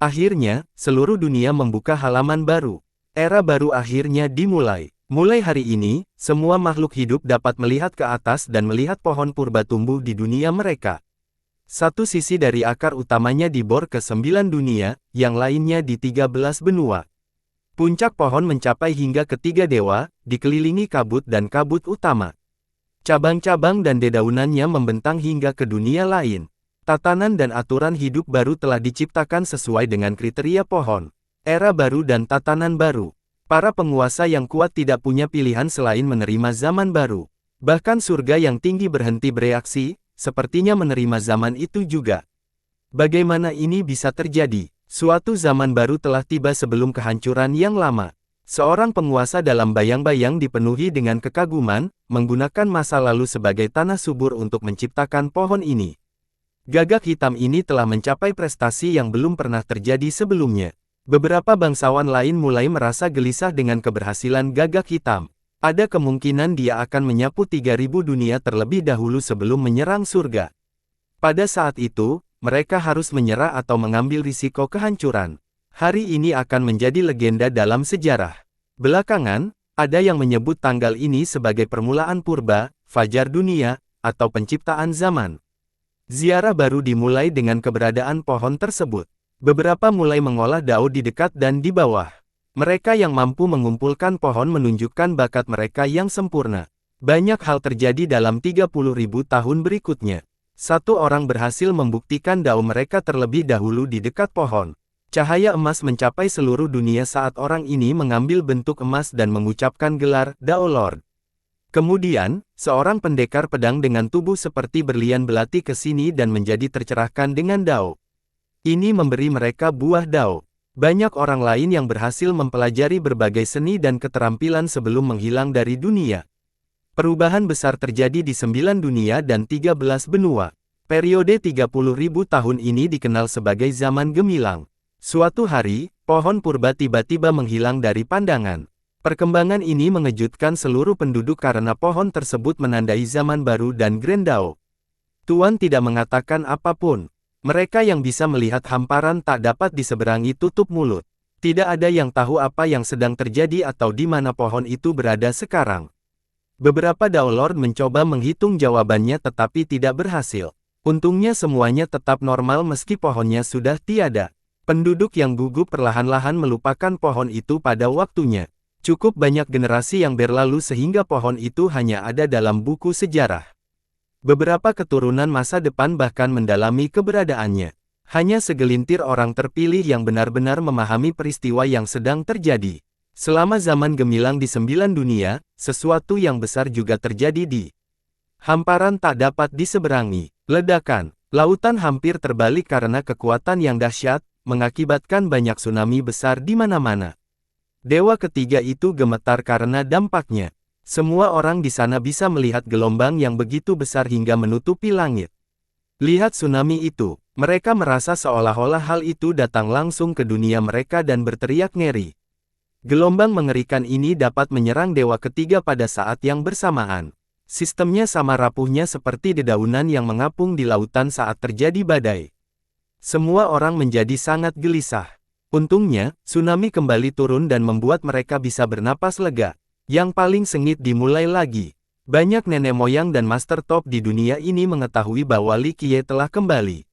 Akhirnya, seluruh dunia membuka halaman baru. Era baru akhirnya dimulai. Mulai hari ini, semua makhluk hidup dapat melihat ke atas dan melihat pohon purba tumbuh di dunia mereka. Satu sisi dari akar utamanya dibor ke 9 dunia, yang lainnya di 13 benua. Puncak pohon mencapai hingga ketiga dewa, dikelilingi kabut dan kabut utama. Cabang-cabang dan dedaunannya membentang hingga ke dunia lain. Tatanan dan aturan hidup baru telah diciptakan sesuai dengan kriteria pohon. Era baru dan tatanan baru. Para penguasa yang kuat tidak punya pilihan selain menerima zaman baru. Bahkan surga yang tinggi berhenti bereaksi, sepertinya menerima zaman itu juga. Bagaimana ini bisa terjadi? Suatu zaman baru telah tiba sebelum kehancuran yang lama. Seorang penguasa dalam bayang-bayang dipenuhi dengan kekaguman, menggunakan masa lalu sebagai tanah subur untuk menciptakan pohon ini. Gagak hitam ini telah mencapai prestasi yang belum pernah terjadi sebelumnya. Beberapa bangsawan lain mulai merasa gelisah dengan keberhasilan gagak hitam. Ada kemungkinan dia akan menyapu 3.000 dunia terlebih dahulu sebelum menyerang surga. Pada saat itu, mereka harus menyerah atau mengambil risiko kehancuran. Hari ini akan menjadi legenda dalam sejarah. Belakangan, ada yang menyebut tanggal ini sebagai permulaan purba, fajar dunia, atau penciptaan zaman. Ziarah baru dimulai dengan keberadaan pohon tersebut. Beberapa mulai mengolah dao di dekat dan di bawah. Mereka yang mampu mengumpulkan pohon menunjukkan bakat mereka yang sempurna. Banyak hal terjadi dalam 30.000 tahun berikutnya. Satu orang berhasil membuktikan dao mereka terlebih dahulu di dekat pohon. Cahaya emas mencapai seluruh dunia saat orang ini mengambil bentuk emas dan mengucapkan gelar Dao Lord. Kemudian, seorang pendekar pedang dengan tubuh seperti berlian belati ke sini dan menjadi tercerahkan dengan dao. Ini memberi mereka buah dao. Banyak orang lain yang berhasil mempelajari berbagai seni dan keterampilan sebelum menghilang dari dunia. Perubahan besar terjadi di 9 dunia dan 13 benua. Periode 30.000 tahun ini dikenal sebagai zaman gemilang. Suatu hari, pohon purba tiba-tiba menghilang dari pandangan. Perkembangan ini mengejutkan seluruh penduduk karena pohon tersebut menandai zaman baru dan Grand Dao. Tuan tidak mengatakan apapun. Mereka yang bisa melihat hamparan tak dapat diseberangi tutup mulut. Tidak ada yang tahu apa yang sedang terjadi atau di mana pohon itu berada sekarang. Beberapa Dao Lord mencoba menghitung jawabannya tetapi tidak berhasil. Untungnya semuanya tetap normal meski pohonnya sudah tiada. Penduduk yang gugup perlahan-lahan melupakan pohon itu pada waktunya. Cukup banyak generasi yang berlalu sehingga pohon itu hanya ada dalam buku sejarah. Beberapa keturunan masa depan bahkan mendalami keberadaannya. Hanya segelintir orang terpilih yang benar-benar memahami peristiwa yang sedang terjadi. Selama zaman gemilang di 9 dunia, sesuatu yang besar juga terjadi di hamparan tak dapat diseberangi. Ledakan, lautan hampir terbalik karena kekuatan yang dahsyat, mengakibatkan banyak tsunami besar di mana-mana. Dewa ketiga itu gemetar karena dampaknya. Semua orang di sana bisa melihat gelombang yang begitu besar hingga menutupi langit. Lihat tsunami itu, mereka merasa seolah-olah hal itu datang langsung ke dunia mereka dan berteriak ngeri. Gelombang mengerikan ini dapat menyerang dewa ketiga pada saat yang bersamaan. Sistemnya sama rapuhnya seperti dedaunan yang mengapung di lautan saat terjadi badai. Semua orang menjadi sangat gelisah. Untungnya, tsunami kembali turun dan membuat mereka bisa bernapas lega. Yang paling sengit dimulai lagi. Banyak nenek moyang dan master top di dunia ini mengetahui bahwa Li Qiye telah kembali.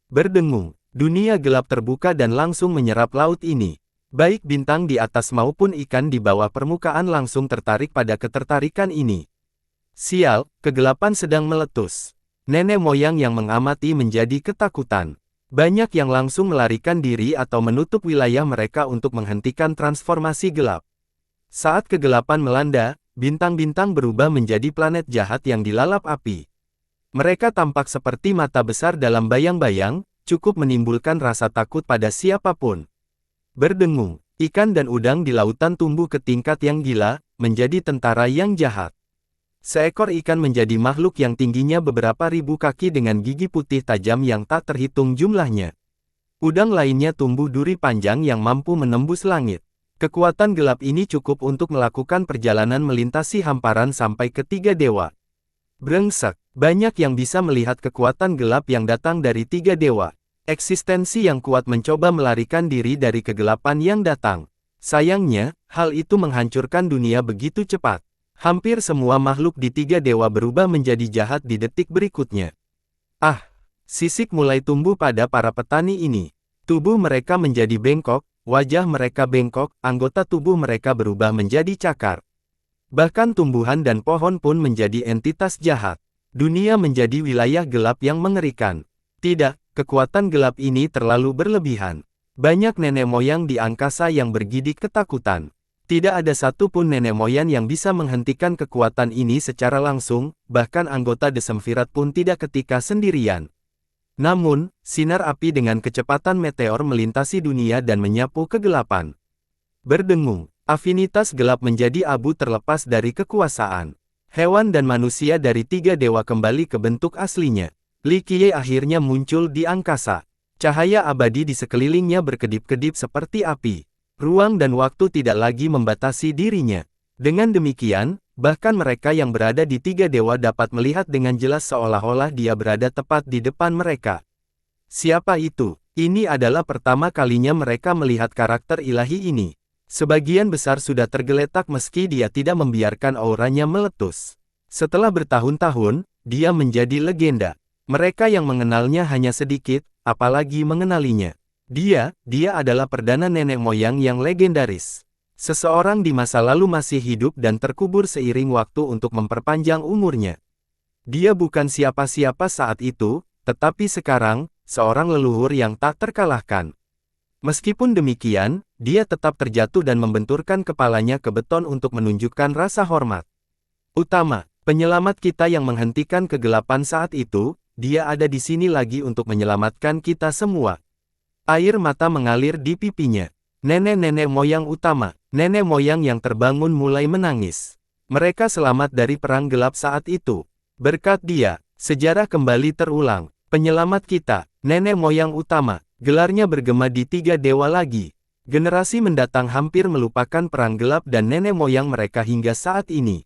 Berdengung, dunia gelap terbuka dan langsung menyerap laut ini. Baik bintang di atas maupun ikan di bawah permukaan langsung tertarik pada ketertarikan ini. Sial, kegelapan sedang meletus. Nenek moyang yang mengamati menjadi ketakutan. Banyak yang langsung melarikan diri atau menutup wilayah mereka untuk menghentikan transformasi gelap. Saat kegelapan melanda, bintang-bintang berubah menjadi planet jahat yang dilalap api. Mereka tampak seperti mata besar dalam bayang-bayang, cukup menimbulkan rasa takut pada siapapun. Berdengung, ikan dan udang di lautan tumbuh ke tingkat yang gila, menjadi tentara yang jahat. Seekor ikan menjadi makhluk yang tingginya beberapa ribu kaki dengan gigi putih tajam yang tak terhitung jumlahnya. Udang lainnya tumbuh duri panjang yang mampu menembus langit. Kekuatan gelap ini cukup untuk melakukan perjalanan melintasi hamparan sampai ke 3 dewa. Brengsek, banyak yang bisa melihat kekuatan gelap yang datang dari 3 dewa. Eksistensi yang kuat mencoba melarikan diri dari kegelapan yang datang. Sayangnya, hal itu menghancurkan dunia begitu cepat. Hampir semua makhluk di 3 dewa berubah menjadi jahat di detik berikutnya. Ah, sisik mulai tumbuh pada para petani ini. Tubuh mereka menjadi bengkok. Wajah mereka bengkok, anggota tubuh mereka berubah menjadi cakar. Bahkan tumbuhan dan pohon pun menjadi entitas jahat. Dunia menjadi wilayah gelap yang mengerikan. Tidak, kekuatan gelap ini terlalu berlebihan. Banyak nenek moyang di angkasa yang bergidik ketakutan. Tidak ada satupun nenek moyang yang bisa menghentikan kekuatan ini secara langsung, bahkan anggota The Semvirat pun tidak ketika sendirian. Namun, sinar api dengan kecepatan meteor melintasi dunia dan menyapu kegelapan. Berdengung, afinitas gelap menjadi abu terlepas dari kekuasaan. Hewan dan manusia dari 3 dewa kembali ke bentuk aslinya. Li Qiye akhirnya muncul di angkasa. Cahaya abadi di sekelilingnya berkedip-kedip seperti api. Ruang dan waktu tidak lagi membatasi dirinya. Dengan demikian, bahkan mereka yang berada di tiga dewa dapat melihat dengan jelas seolah-olah dia berada tepat di depan mereka. Siapa itu? Ini adalah pertama kalinya mereka melihat karakter ilahi ini. Sebagian besar sudah tergeletak meski dia tidak membiarkan auranya meletus. Setelah bertahun-tahun, dia menjadi legenda. Mereka yang mengenalnya hanya sedikit, apalagi mengenalinya. Dia adalah perdana nenek moyang yang legendaris. Seseorang di masa lalu masih hidup dan terkubur seiring waktu untuk memperpanjang umurnya. Dia bukan siapa-siapa saat itu, tetapi sekarang, seorang leluhur yang tak terkalahkan. Meskipun demikian, dia tetap terjatuh dan membenturkan kepalanya ke beton untuk menunjukkan rasa hormat. Utama, penyelamat kita yang menghentikan kegelapan saat itu, dia ada di sini lagi untuk menyelamatkan kita semua. Air mata mengalir di pipinya. Nenek-nenek moyang utama, nenek moyang yang terbangun mulai menangis. Mereka selamat dari perang gelap saat itu. Berkat dia, sejarah kembali terulang. Penyelamat kita, nenek moyang utama, gelarnya bergema di tiga dewa lagi. Generasi mendatang hampir melupakan perang gelap dan nenek moyang mereka hingga saat ini.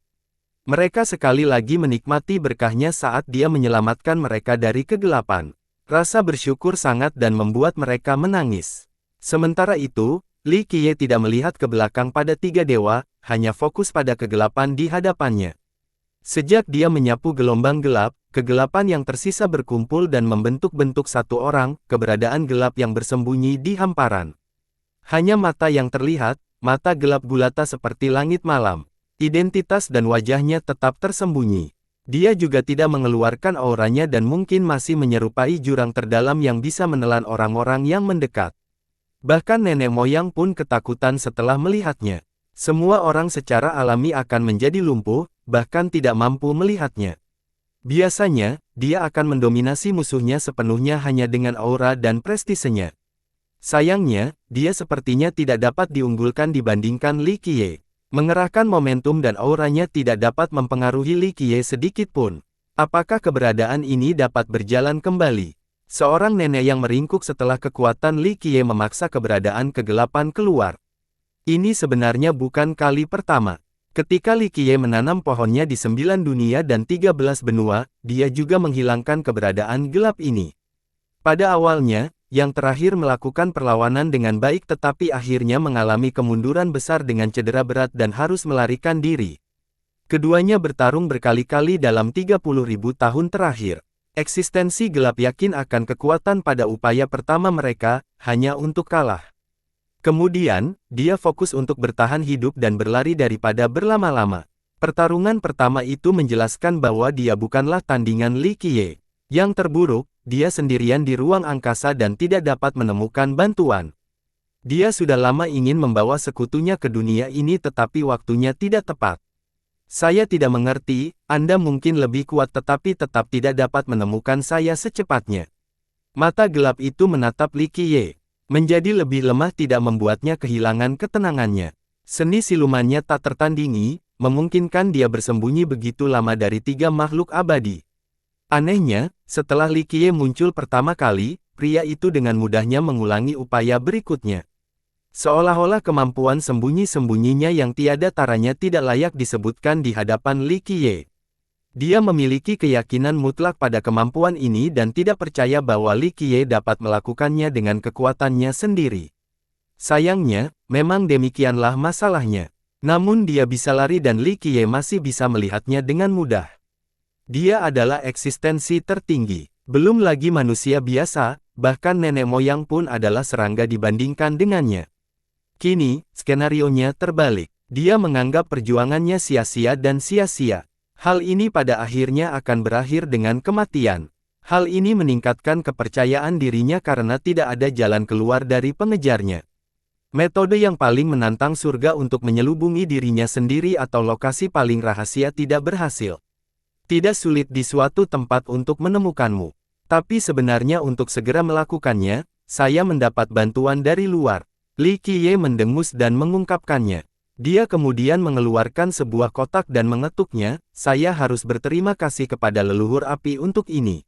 Mereka sekali lagi menikmati berkahnya saat dia menyelamatkan mereka dari kegelapan. Rasa bersyukur sangat dan membuat mereka menangis. Sementara itu, Li Qiye tidak melihat ke belakang pada tiga dewa, hanya fokus pada kegelapan di hadapannya. Sejak dia menyapu gelombang gelap, kegelapan yang tersisa berkumpul dan membentuk-bentuk satu orang, keberadaan gelap yang bersembunyi di hamparan. Hanya mata yang terlihat, mata gelap gulata seperti langit malam. Identitas dan wajahnya tetap tersembunyi. Dia juga tidak mengeluarkan auranya dan mungkin masih menyerupai jurang terdalam yang bisa menelan orang-orang yang mendekat. Bahkan nenek moyang pun ketakutan setelah melihatnya. Semua orang secara alami akan menjadi lumpuh, bahkan tidak mampu melihatnya. Biasanya, dia akan mendominasi musuhnya sepenuhnya hanya dengan aura dan prestisenya. Sayangnya, dia sepertinya tidak dapat diunggulkan dibandingkan Li Qiye. Mengerahkan momentum dan auranya tidak dapat mempengaruhi Li Qiye sedikit pun. Apakah keberadaan ini dapat berjalan kembali? Seorang nenek yang meringkuk setelah kekuatan Li Qiye memaksa keberadaan kegelapan keluar. Ini sebenarnya bukan kali pertama. Ketika Li Qiye menanam pohonnya di 9 dunia dan 13 benua, dia juga menghilangkan keberadaan gelap ini. Pada awalnya, yang terakhir melakukan perlawanan dengan baik tetapi akhirnya mengalami kemunduran besar dengan cedera berat dan harus melarikan diri. Keduanya bertarung berkali-kali dalam 30.000 tahun terakhir. Eksistensi gelap yakin akan kekuatan pada upaya pertama mereka, hanya untuk kalah. Kemudian, dia fokus untuk bertahan hidup dan berlari daripada berlama-lama. Pertarungan pertama itu menjelaskan bahwa dia bukanlah tandingan Li Qiye. Yang terburuk, dia sendirian di ruang angkasa dan tidak dapat menemukan bantuan. Dia sudah lama ingin membawa sekutunya ke dunia ini tetapi waktunya tidak tepat. Saya tidak mengerti, Anda mungkin lebih kuat tetapi tetap tidak dapat menemukan saya secepatnya. Mata gelap itu menatap Li Qiye. Menjadi lebih lemah tidak membuatnya kehilangan ketenangannya. Seni silumannya tak tertandingi, memungkinkan dia bersembunyi begitu lama dari tiga makhluk abadi. Anehnya, setelah Li Qiye muncul pertama kali, pria itu dengan mudahnya mengulangi upaya berikutnya. Seolah-olah kemampuan sembunyi-sembunyinya yang tiada taranya tidak layak disebutkan di hadapan Li Qiye. Dia memiliki keyakinan mutlak pada kemampuan ini dan tidak percaya bahwa Li Qiye dapat melakukannya dengan kekuatannya sendiri. Sayangnya, memang demikianlah masalahnya. Namun dia bisa lari dan Li Qiye masih bisa melihatnya dengan mudah. Dia adalah eksistensi tertinggi. Belum lagi manusia biasa, bahkan nenek moyang pun adalah serangga dibandingkan dengannya. Kini, skenarionya terbalik. Dia menganggap perjuangannya sia-sia dan sia-sia. Hal ini pada akhirnya akan berakhir dengan kematian. Hal ini meningkatkan kepercayaan dirinya karena tidak ada jalan keluar dari pengejarnya. Metode yang paling menantang surga untuk menyelubungi dirinya sendiri atau lokasi paling rahasia tidak berhasil. Tidak sulit di suatu tempat untuk menemukanmu. Tapi sebenarnya untuk segera melakukannya, saya mendapat bantuan dari luar. Li Qiye mendengus dan mengungkapkannya. Dia kemudian mengeluarkan sebuah kotak dan mengetuknya, saya harus berterima kasih kepada leluhur api untuk ini.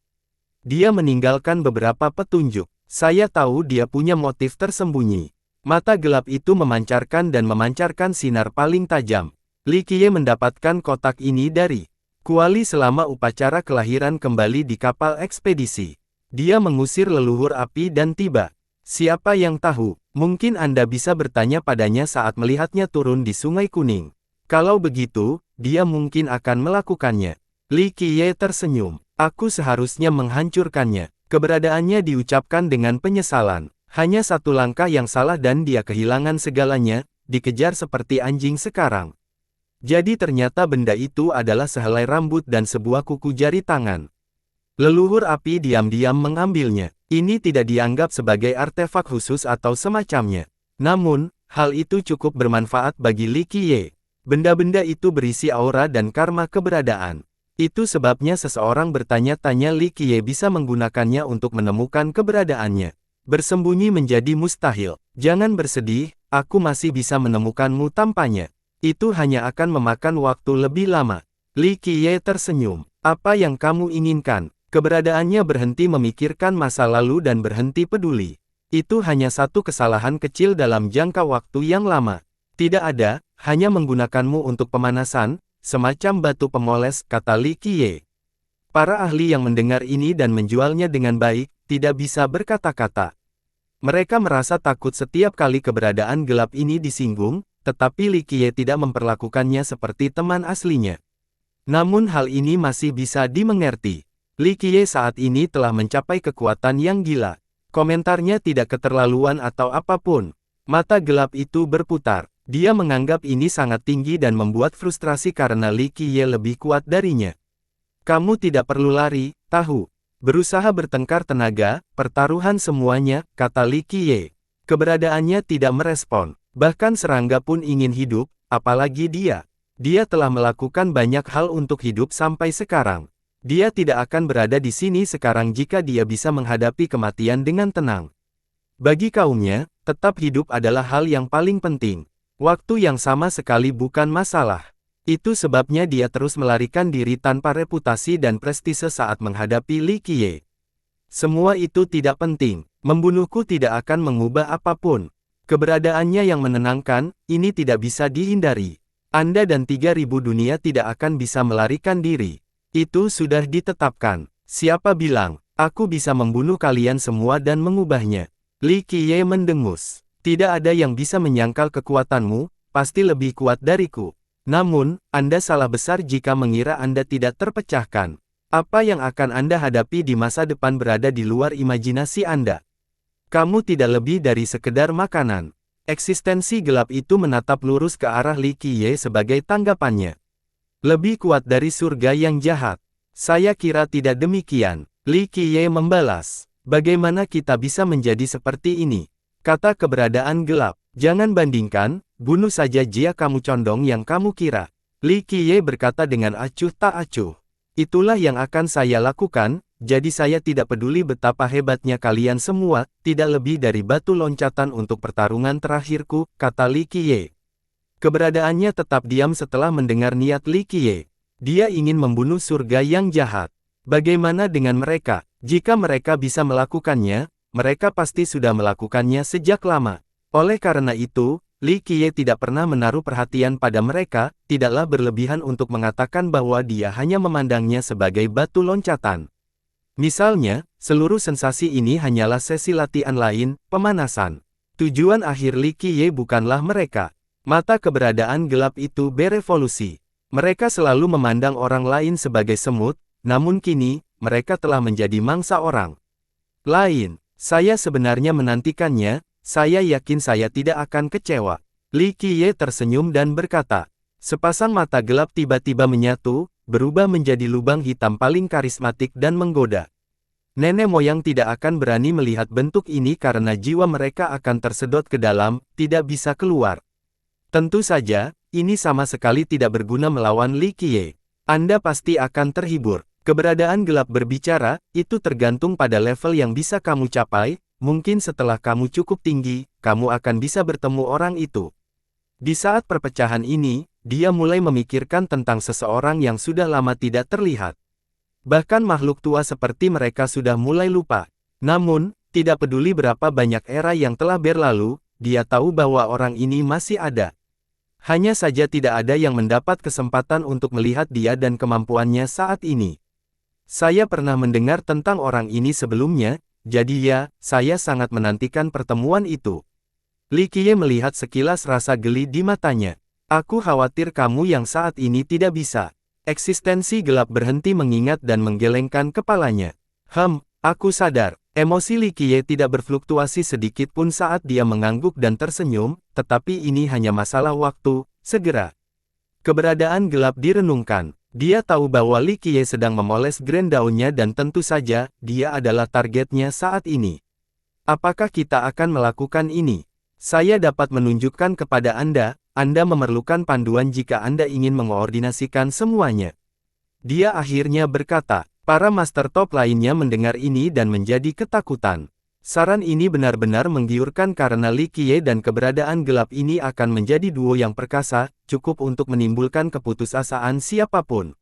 Dia meninggalkan beberapa petunjuk. Saya tahu dia punya motif tersembunyi. Mata gelap itu memancarkan dan memancarkan sinar paling tajam. Li Qiye mendapatkan kotak ini dari Kuali selama upacara kelahiran kembali di kapal ekspedisi. Dia mengusir leluhur api dan tiba. Siapa yang tahu, mungkin Anda bisa bertanya padanya saat melihatnya turun di Sungai Kuning. Kalau begitu, dia mungkin akan melakukannya. Li Qiye tersenyum. Aku seharusnya menghancurkannya. Keberadaannya diucapkan dengan penyesalan. Hanya satu langkah yang salah dan dia kehilangan segalanya, dikejar seperti anjing sekarang. Jadi ternyata benda itu adalah sehelai rambut dan sebuah kuku jari tangan. Leluhur api diam-diam mengambilnya. Ini tidak dianggap sebagai artefak khusus atau semacamnya. Namun, hal itu cukup bermanfaat bagi Li Qiye. Benda-benda itu berisi aura dan karma keberadaan. Itu sebabnya seseorang bertanya-tanya Li Qiye bisa menggunakannya untuk menemukan keberadaannya. Bersembunyi menjadi mustahil. Jangan bersedih, aku masih bisa menemukanmu tanpanya. Itu hanya akan memakan waktu lebih lama. Li Qiye tersenyum. Apa yang kamu inginkan? Keberadaannya berhenti memikirkan masa lalu dan berhenti peduli. Itu hanya satu kesalahan kecil dalam jangka waktu yang lama. Tidak ada, hanya menggunakanmu untuk pemanasan, semacam batu pemoles, kata Li Qiye. Para ahli yang mendengar ini dan menjualnya dengan baik, tidak bisa berkata-kata. Mereka merasa takut setiap kali keberadaan gelap ini disinggung, tetapi Li Qiye tidak memperlakukannya seperti teman aslinya. Namun hal ini masih bisa dimengerti. Li Qiye saat ini telah mencapai kekuatan yang gila. Komentarnya tidak keterlaluan atau apapun. Mata gelap itu berputar. Dia menganggap ini sangat tinggi dan membuat frustrasi karena Li Qiye lebih kuat darinya. Kamu tidak perlu lari, tahu. Berusaha bertengkar tenaga, pertaruhan semuanya, kata Li Qiye. Keberadaannya tidak merespon. Bahkan serangga pun ingin hidup, apalagi dia. Dia telah melakukan banyak hal untuk hidup sampai sekarang. Dia tidak akan berada di sini sekarang jika dia bisa menghadapi kematian dengan tenang. Bagi kaumnya, tetap hidup adalah hal yang paling penting. Waktu yang sama sekali bukan masalah. Itu sebabnya dia terus melarikan diri tanpa reputasi dan prestise saat menghadapi Li Qiye. Semua itu tidak penting. Membunuhku tidak akan mengubah apapun. Keberadaannya yang menenangkan, ini tidak bisa dihindari. Anda dan 3000 dunia tidak akan bisa melarikan diri. Itu sudah ditetapkan. Siapa bilang, aku bisa membunuh kalian semua dan mengubahnya? Li Qiye mendengus. Tidak ada yang bisa menyangkal kekuatanmu, pasti lebih kuat dariku. Namun, Anda salah besar jika mengira Anda tidak terpecahkan. Apa yang akan Anda hadapi di masa depan berada di luar imajinasi Anda. Kamu tidak lebih dari sekedar makanan. Eksistensi gelap itu menatap lurus ke arah Li Qiye sebagai tanggapannya. Lebih kuat dari surga yang jahat. Saya kira tidak demikian. Li Qiye membalas. Bagaimana kita bisa menjadi seperti ini? Kata keberadaan gelap. Jangan bandingkan, bunuh saja jika kamu condong yang kamu kira. Li Qiye berkata dengan acuh tak acuh. Itulah yang akan saya lakukan, jadi saya tidak peduli betapa hebatnya kalian semua, tidak lebih dari batu loncatan untuk pertarungan terakhirku, kata Li Qiye. Keberadaannya tetap diam setelah mendengar niat Li Qiye. Dia ingin membunuh surga yang jahat. Bagaimana dengan mereka? Jika mereka bisa melakukannya, mereka pasti sudah melakukannya sejak lama. Oleh karena itu, Li Qiye tidak pernah menaruh perhatian pada mereka, tidaklah berlebihan untuk mengatakan bahwa dia hanya memandangnya sebagai batu loncatan. Misalnya, seluruh sensasi ini hanyalah sesi latihan lain, pemanasan. Tujuan akhir Li Qiye bukanlah mereka. Mata keberadaan gelap itu berevolusi. Mereka selalu memandang orang lain sebagai semut, namun kini, mereka telah menjadi mangsa orang lain. Saya sebenarnya menantikannya, saya yakin saya tidak akan kecewa. Li Qiye tersenyum dan berkata. Sepasang mata gelap tiba-tiba menyatu, berubah menjadi lubang hitam paling karismatik dan menggoda. Nenek moyang tidak akan berani melihat bentuk ini karena jiwa mereka akan tersedot ke dalam, tidak bisa keluar. Tentu saja, ini sama sekali tidak berguna melawan Li Qiye. Anda pasti akan terhibur. Keberadaan gelap berbicara, itu tergantung pada level yang bisa kamu capai, mungkin setelah kamu cukup tinggi, kamu akan bisa bertemu orang itu. Di saat perpecahan ini, dia mulai memikirkan tentang seseorang yang sudah lama tidak terlihat. Bahkan makhluk tua seperti mereka sudah mulai lupa. Namun, tidak peduli berapa banyak era yang telah berlalu, dia tahu bahwa orang ini masih ada. Hanya saja tidak ada yang mendapat kesempatan untuk melihat dia dan kemampuannya saat ini. Saya pernah mendengar tentang orang ini sebelumnya, jadi ya, saya sangat menantikan pertemuan itu. Li Qiye melihat sekilas rasa geli di matanya. Aku khawatir kamu yang saat ini tidak bisa. Eksistensi gelap berhenti mengingat dan menggelengkan kepalanya. Aku sadar. Emosi Li Qiye tidak berfluktuasi sedikit pun saat dia mengangguk dan tersenyum, tetapi ini hanya masalah waktu, segera. Keberadaan gelap direnungkan. Dia tahu bahwa Li Qiye sedang memoles Grand Dawn-nya dan tentu saja, dia adalah targetnya saat ini. Apakah kita akan melakukan ini? Saya dapat menunjukkan kepada Anda memerlukan panduan jika Anda ingin mengoordinasikan semuanya. Dia akhirnya berkata. Para master top lainnya mendengar ini dan menjadi ketakutan. Saran ini benar-benar menggiurkan karena Li Qiye dan keberadaan gelap ini akan menjadi duo yang perkasa, cukup untuk menimbulkan keputusasaan siapapun.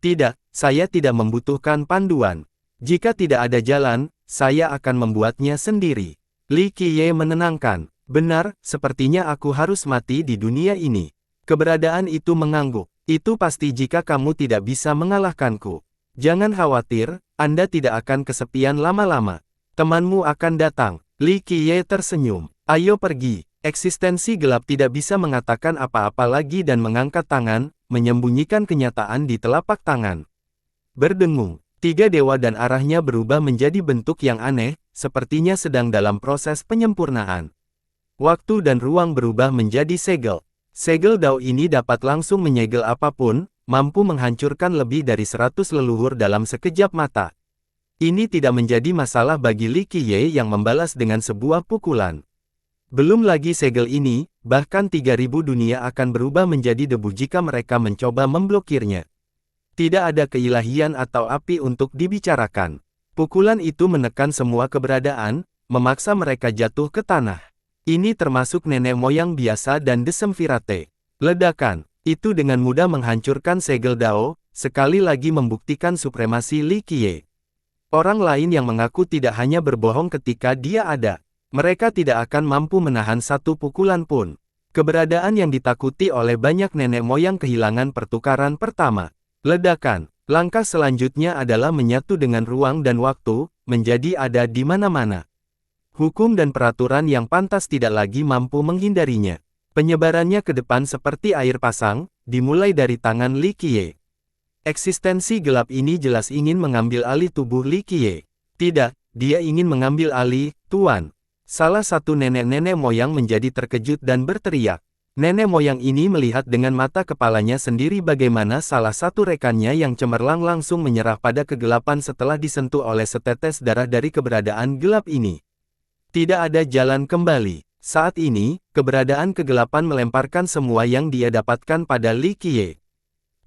Tidak, saya tidak membutuhkan panduan. Jika tidak ada jalan, saya akan membuatnya sendiri. Li Qiye menenangkan. Benar, sepertinya aku harus mati di dunia ini. Keberadaan itu mengangguk. Itu pasti jika kamu tidak bisa mengalahkanku. Jangan khawatir, Anda tidak akan kesepian lama-lama. Temanmu akan datang. Li Qiye tersenyum. Ayo pergi. Eksistensi gelap tidak bisa mengatakan apa-apa lagi dan mengangkat tangan, menyembunyikan kenyataan di telapak tangan. Berdengung. Tiga dewa dan arahnya berubah menjadi bentuk yang aneh, sepertinya sedang dalam proses penyempurnaan. Waktu dan ruang berubah menjadi segel. Segel Dao ini dapat langsung menyegel apapun, mampu menghancurkan lebih dari 100 leluhur dalam sekejap mata. Ini tidak menjadi masalah bagi Li Qiye yang membalas dengan sebuah pukulan. Belum lagi segel ini, bahkan 3000 dunia akan berubah menjadi debu jika mereka mencoba memblokirnya. Tidak ada keilahian atau api untuk dibicarakan. Pukulan itu menekan semua keberadaan, memaksa mereka jatuh ke tanah. Ini termasuk nenek moyang biasa dan Desemvirate. Ledakan. Itu dengan mudah menghancurkan segel Dao, sekali lagi membuktikan supremasi Li Qiye. Orang lain yang mengaku tidak hanya berbohong ketika dia ada. Mereka tidak akan mampu menahan satu pukulan pun. Keberadaan yang ditakuti oleh banyak nenek moyang kehilangan pertukaran pertama. Ledakan. Langkah selanjutnya adalah menyatu dengan ruang dan waktu, menjadi ada di mana-mana. Hukum dan peraturan yang pantas tidak lagi mampu menghindarinya. Penyebarannya ke depan seperti air pasang, dimulai dari tangan Li Qiye. Eksistensi gelap ini jelas ingin mengambil alih tubuh Li Qiye. Tidak, dia ingin mengambil alih, Tuan. Salah satu nenek-nenek moyang menjadi terkejut dan berteriak. Nenek moyang ini melihat dengan mata kepalanya sendiri bagaimana salah satu rekannya yang cemerlang langsung menyerah pada kegelapan setelah disentuh oleh setetes darah dari keberadaan gelap ini. Tidak ada jalan kembali. Saat ini, keberadaan kegelapan melemparkan semua yang dia dapatkan pada Li Qiye.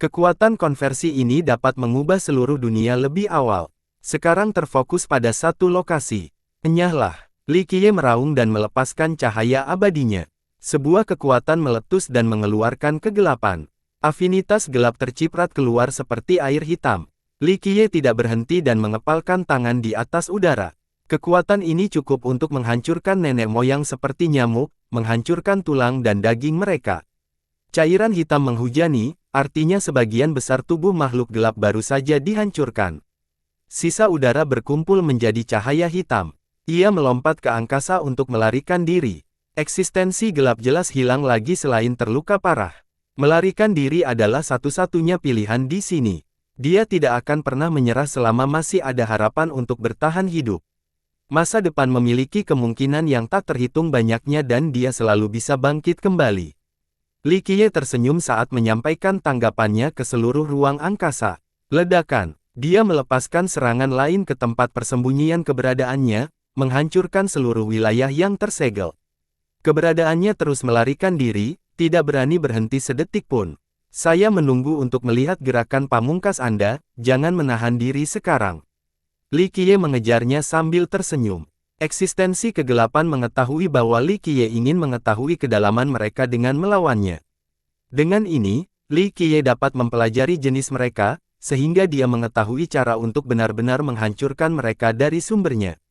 Kekuatan konversi ini dapat mengubah seluruh dunia lebih awal. Sekarang terfokus pada satu lokasi. Enyahlah. Li Qiye meraung dan melepaskan cahaya abadinya. Sebuah kekuatan meletus dan mengeluarkan kegelapan. Afinitas gelap terciprat keluar seperti air hitam. Li Qiye tidak berhenti dan mengepalkan tangan di atas udara. Kekuatan ini cukup untuk menghancurkan nenek moyang seperti nyamuk, menghancurkan tulang dan daging mereka. Cairan hitam menghujani, artinya sebagian besar tubuh makhluk gelap baru saja dihancurkan. Sisa udara berkumpul menjadi cahaya hitam. Ia melompat ke angkasa untuk melarikan diri. Eksistensi gelap jelas hilang lagi selain terluka parah. Melarikan diri adalah satu-satunya pilihan di sini. Dia tidak akan pernah menyerah selama masih ada harapan untuk bertahan hidup. Masa depan memiliki kemungkinan yang tak terhitung banyaknya dan dia selalu bisa bangkit kembali. Li Qiye tersenyum saat menyampaikan tanggapannya ke seluruh ruang angkasa. Ledakan. Dia melepaskan serangan lain ke tempat persembunyian keberadaannya, menghancurkan seluruh wilayah yang tersegel. Keberadaannya terus melarikan diri, tidak berani berhenti sedetik pun. Saya menunggu untuk melihat gerakan pamungkas Anda, jangan menahan diri sekarang. Li Qiye mengejarnya sambil tersenyum. Eksistensi kegelapan mengetahui bahwa Li Qiye ingin mengetahui kedalaman mereka dengan melawannya. Dengan ini, Li Qiye dapat mempelajari jenis mereka, sehingga dia mengetahui cara untuk benar-benar menghancurkan mereka dari sumbernya.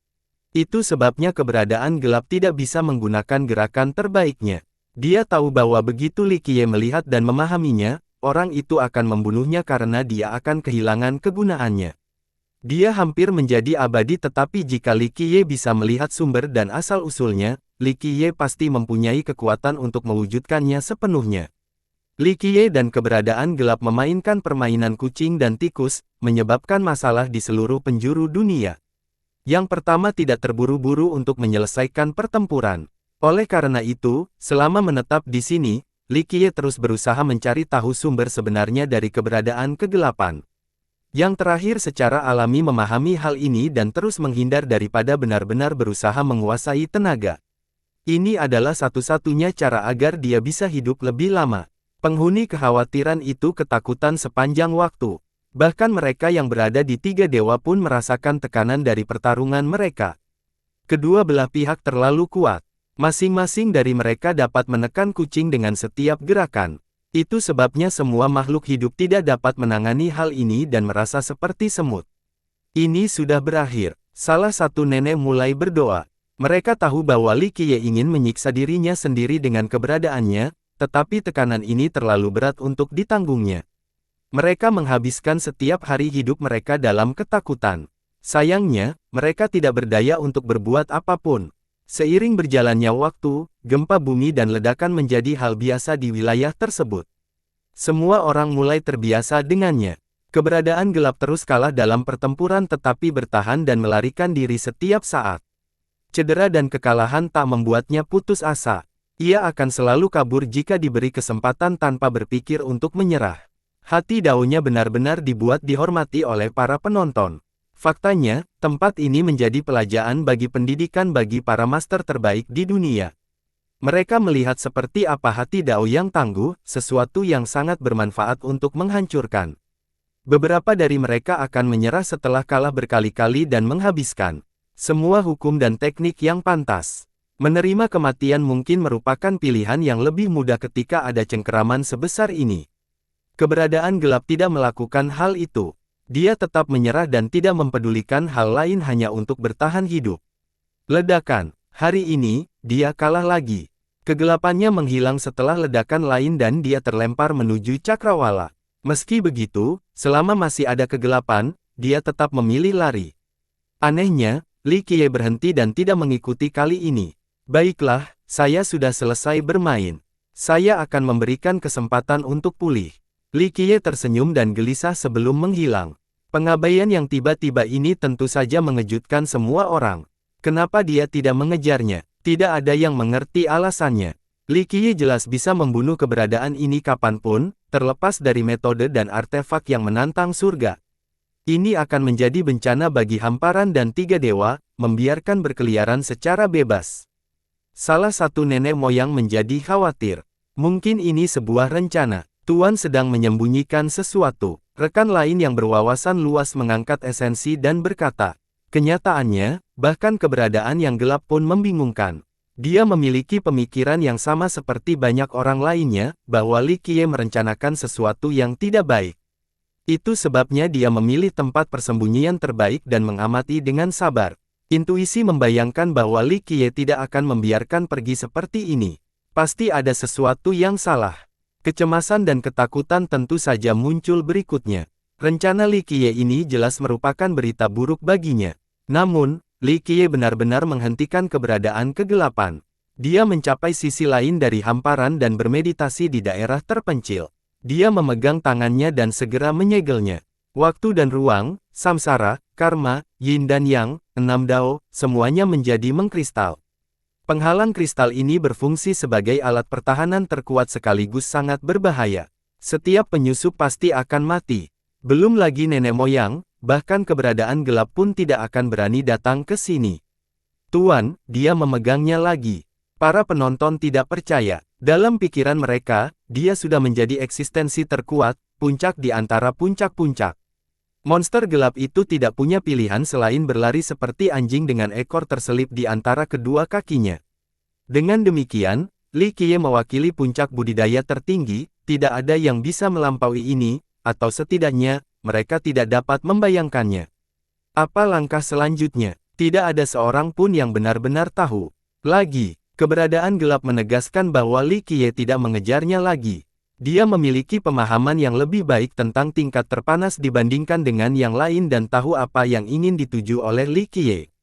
Itu sebabnya keberadaan gelap tidak bisa menggunakan gerakan terbaiknya. Dia tahu bahwa begitu Li Qiye melihat dan memahaminya, orang itu akan membunuhnya karena dia akan kehilangan kegunaannya. Dia hampir menjadi abadi, tetapi jika Li Qiye bisa melihat sumber dan asal-usulnya, Li Qiye pasti mempunyai kekuatan untuk mewujudkannya sepenuhnya. Li Qiye dan keberadaan gelap memainkan permainan kucing dan tikus, menyebabkan masalah di seluruh penjuru dunia. Yang pertama, tidak terburu-buru untuk menyelesaikan pertempuran. Oleh karena itu, selama menetap di sini, Li Qiye terus berusaha mencari tahu sumber sebenarnya dari keberadaan kegelapan. Yang terakhir, secara alami memahami hal ini dan terus menghindar daripada benar-benar berusaha menguasai tenaga. Ini adalah satu-satunya cara agar dia bisa hidup lebih lama. Penghuni kekhawatiran itu ketakutan sepanjang waktu. Bahkan mereka yang berada di tiga dewa pun merasakan tekanan dari pertarungan mereka. Kedua belah pihak terlalu kuat. Masing-masing dari mereka dapat menekan kucing dengan setiap gerakan. Itu sebabnya semua makhluk hidup tidak dapat menangani hal ini dan merasa seperti semut. Ini sudah berakhir. Salah satu nenek mulai berdoa. Mereka tahu bahwa Li Qiye ingin menyiksa dirinya sendiri dengan keberadaannya, tetapi tekanan ini terlalu berat untuk ditanggungnya. Mereka menghabiskan setiap hari hidup mereka dalam ketakutan. Sayangnya, mereka tidak berdaya untuk berbuat apapun. Seiring berjalannya waktu, gempa bumi dan ledakan menjadi hal biasa di wilayah tersebut. Semua orang mulai terbiasa dengannya. Keberadaan gelap terus kalah dalam pertempuran tetapi bertahan dan melarikan diri setiap saat. Cedera dan kekalahan tak membuatnya putus asa. Ia akan selalu kabur jika diberi kesempatan tanpa berpikir untuk menyerah. Hati Dao-nya benar-benar dibuat dihormati oleh para penonton. Faktanya, tempat ini menjadi pelajaran bagi pendidikan bagi para master terbaik di dunia. Mereka melihat seperti apa hati Dao yang tangguh, sesuatu yang sangat bermanfaat untuk menghancurkan. Beberapa dari mereka akan menyerah setelah kalah berkali-kali dan menghabiskan semua hukum dan teknik yang pantas. Menerima kematian mungkin merupakan pilihan yang lebih mudah ketika ada cengkeraman sebesar ini. Keberadaan gelap tidak melakukan hal itu. Dia tetap menyerah dan tidak mempedulikan hal lain hanya untuk bertahan hidup. Ledakan. Hari ini, dia kalah lagi. Kegelapannya menghilang setelah ledakan lain dan dia terlempar menuju cakrawala. Meski begitu, selama masih ada kegelapan, dia tetap memilih lari. Anehnya, Li Qiye berhenti dan tidak mengikuti kali ini. Baiklah, saya sudah selesai bermain. Saya akan memberikan kesempatan untuk pulih. Li Qiye tersenyum dan gelisah sebelum menghilang. Pengabaian yang tiba-tiba ini tentu saja mengejutkan semua orang. Kenapa dia tidak mengejarnya? Tidak ada yang mengerti alasannya. Li Qiye jelas bisa membunuh keberadaan ini kapanpun, terlepas dari metode dan artefak yang menantang surga. Ini akan menjadi bencana bagi hamparan dan tiga dewa, membiarkan berkeliaran secara bebas. Salah satu nenek moyang menjadi khawatir. Mungkin ini sebuah rencana. Tuan sedang menyembunyikan sesuatu. Rekan lain yang berwawasan luas mengangkat esensi dan berkata, kenyataannya, bahkan keberadaan yang gelap pun membingungkan. Dia memiliki pemikiran yang sama seperti banyak orang lainnya, bahwa Li Qiye merencanakan sesuatu yang tidak baik. Itu sebabnya dia memilih tempat persembunyian terbaik dan mengamati dengan sabar. Intuisi membayangkan bahwa Li Qiye tidak akan membiarkan pergi seperti ini. Pasti ada sesuatu yang salah. Kecemasan dan ketakutan tentu saja muncul berikutnya. Rencana Li Qiye ini jelas merupakan berita buruk baginya. Namun, Li Qiye benar-benar menghentikan keberadaan kegelapan. Dia mencapai sisi lain dari hamparan dan bermeditasi di daerah terpencil. Dia memegang tangannya dan segera menyegelnya. Waktu dan ruang, samsara, karma, yin dan yang, 6 dao, semuanya menjadi mengkristal. Penghalang kristal ini berfungsi sebagai alat pertahanan terkuat sekaligus sangat berbahaya. Setiap penyusup pasti akan mati. Belum lagi nenek moyang, bahkan keberadaan gelap pun tidak akan berani datang ke sini. Tuan, dia memegangnya lagi. Para penonton tidak percaya. Dalam pikiran mereka, dia sudah menjadi eksistensi terkuat, puncak di antara puncak-puncak. Monster gelap itu tidak punya pilihan selain berlari seperti anjing dengan ekor terselip di antara kedua kakinya. Dengan demikian, Li Qiye mewakili puncak budidaya tertinggi, tidak ada yang bisa melampaui ini, atau setidaknya, mereka tidak dapat membayangkannya. Apa langkah selanjutnya? Tidak ada seorang pun yang benar-benar tahu. Lagi, keberadaan gelap menegaskan bahwa Li Qiye tidak mengejarnya lagi. Dia memiliki pemahaman yang lebih baik tentang tingkat terpanas dibandingkan dengan yang lain dan tahu apa yang ingin dituju oleh Li Qiye.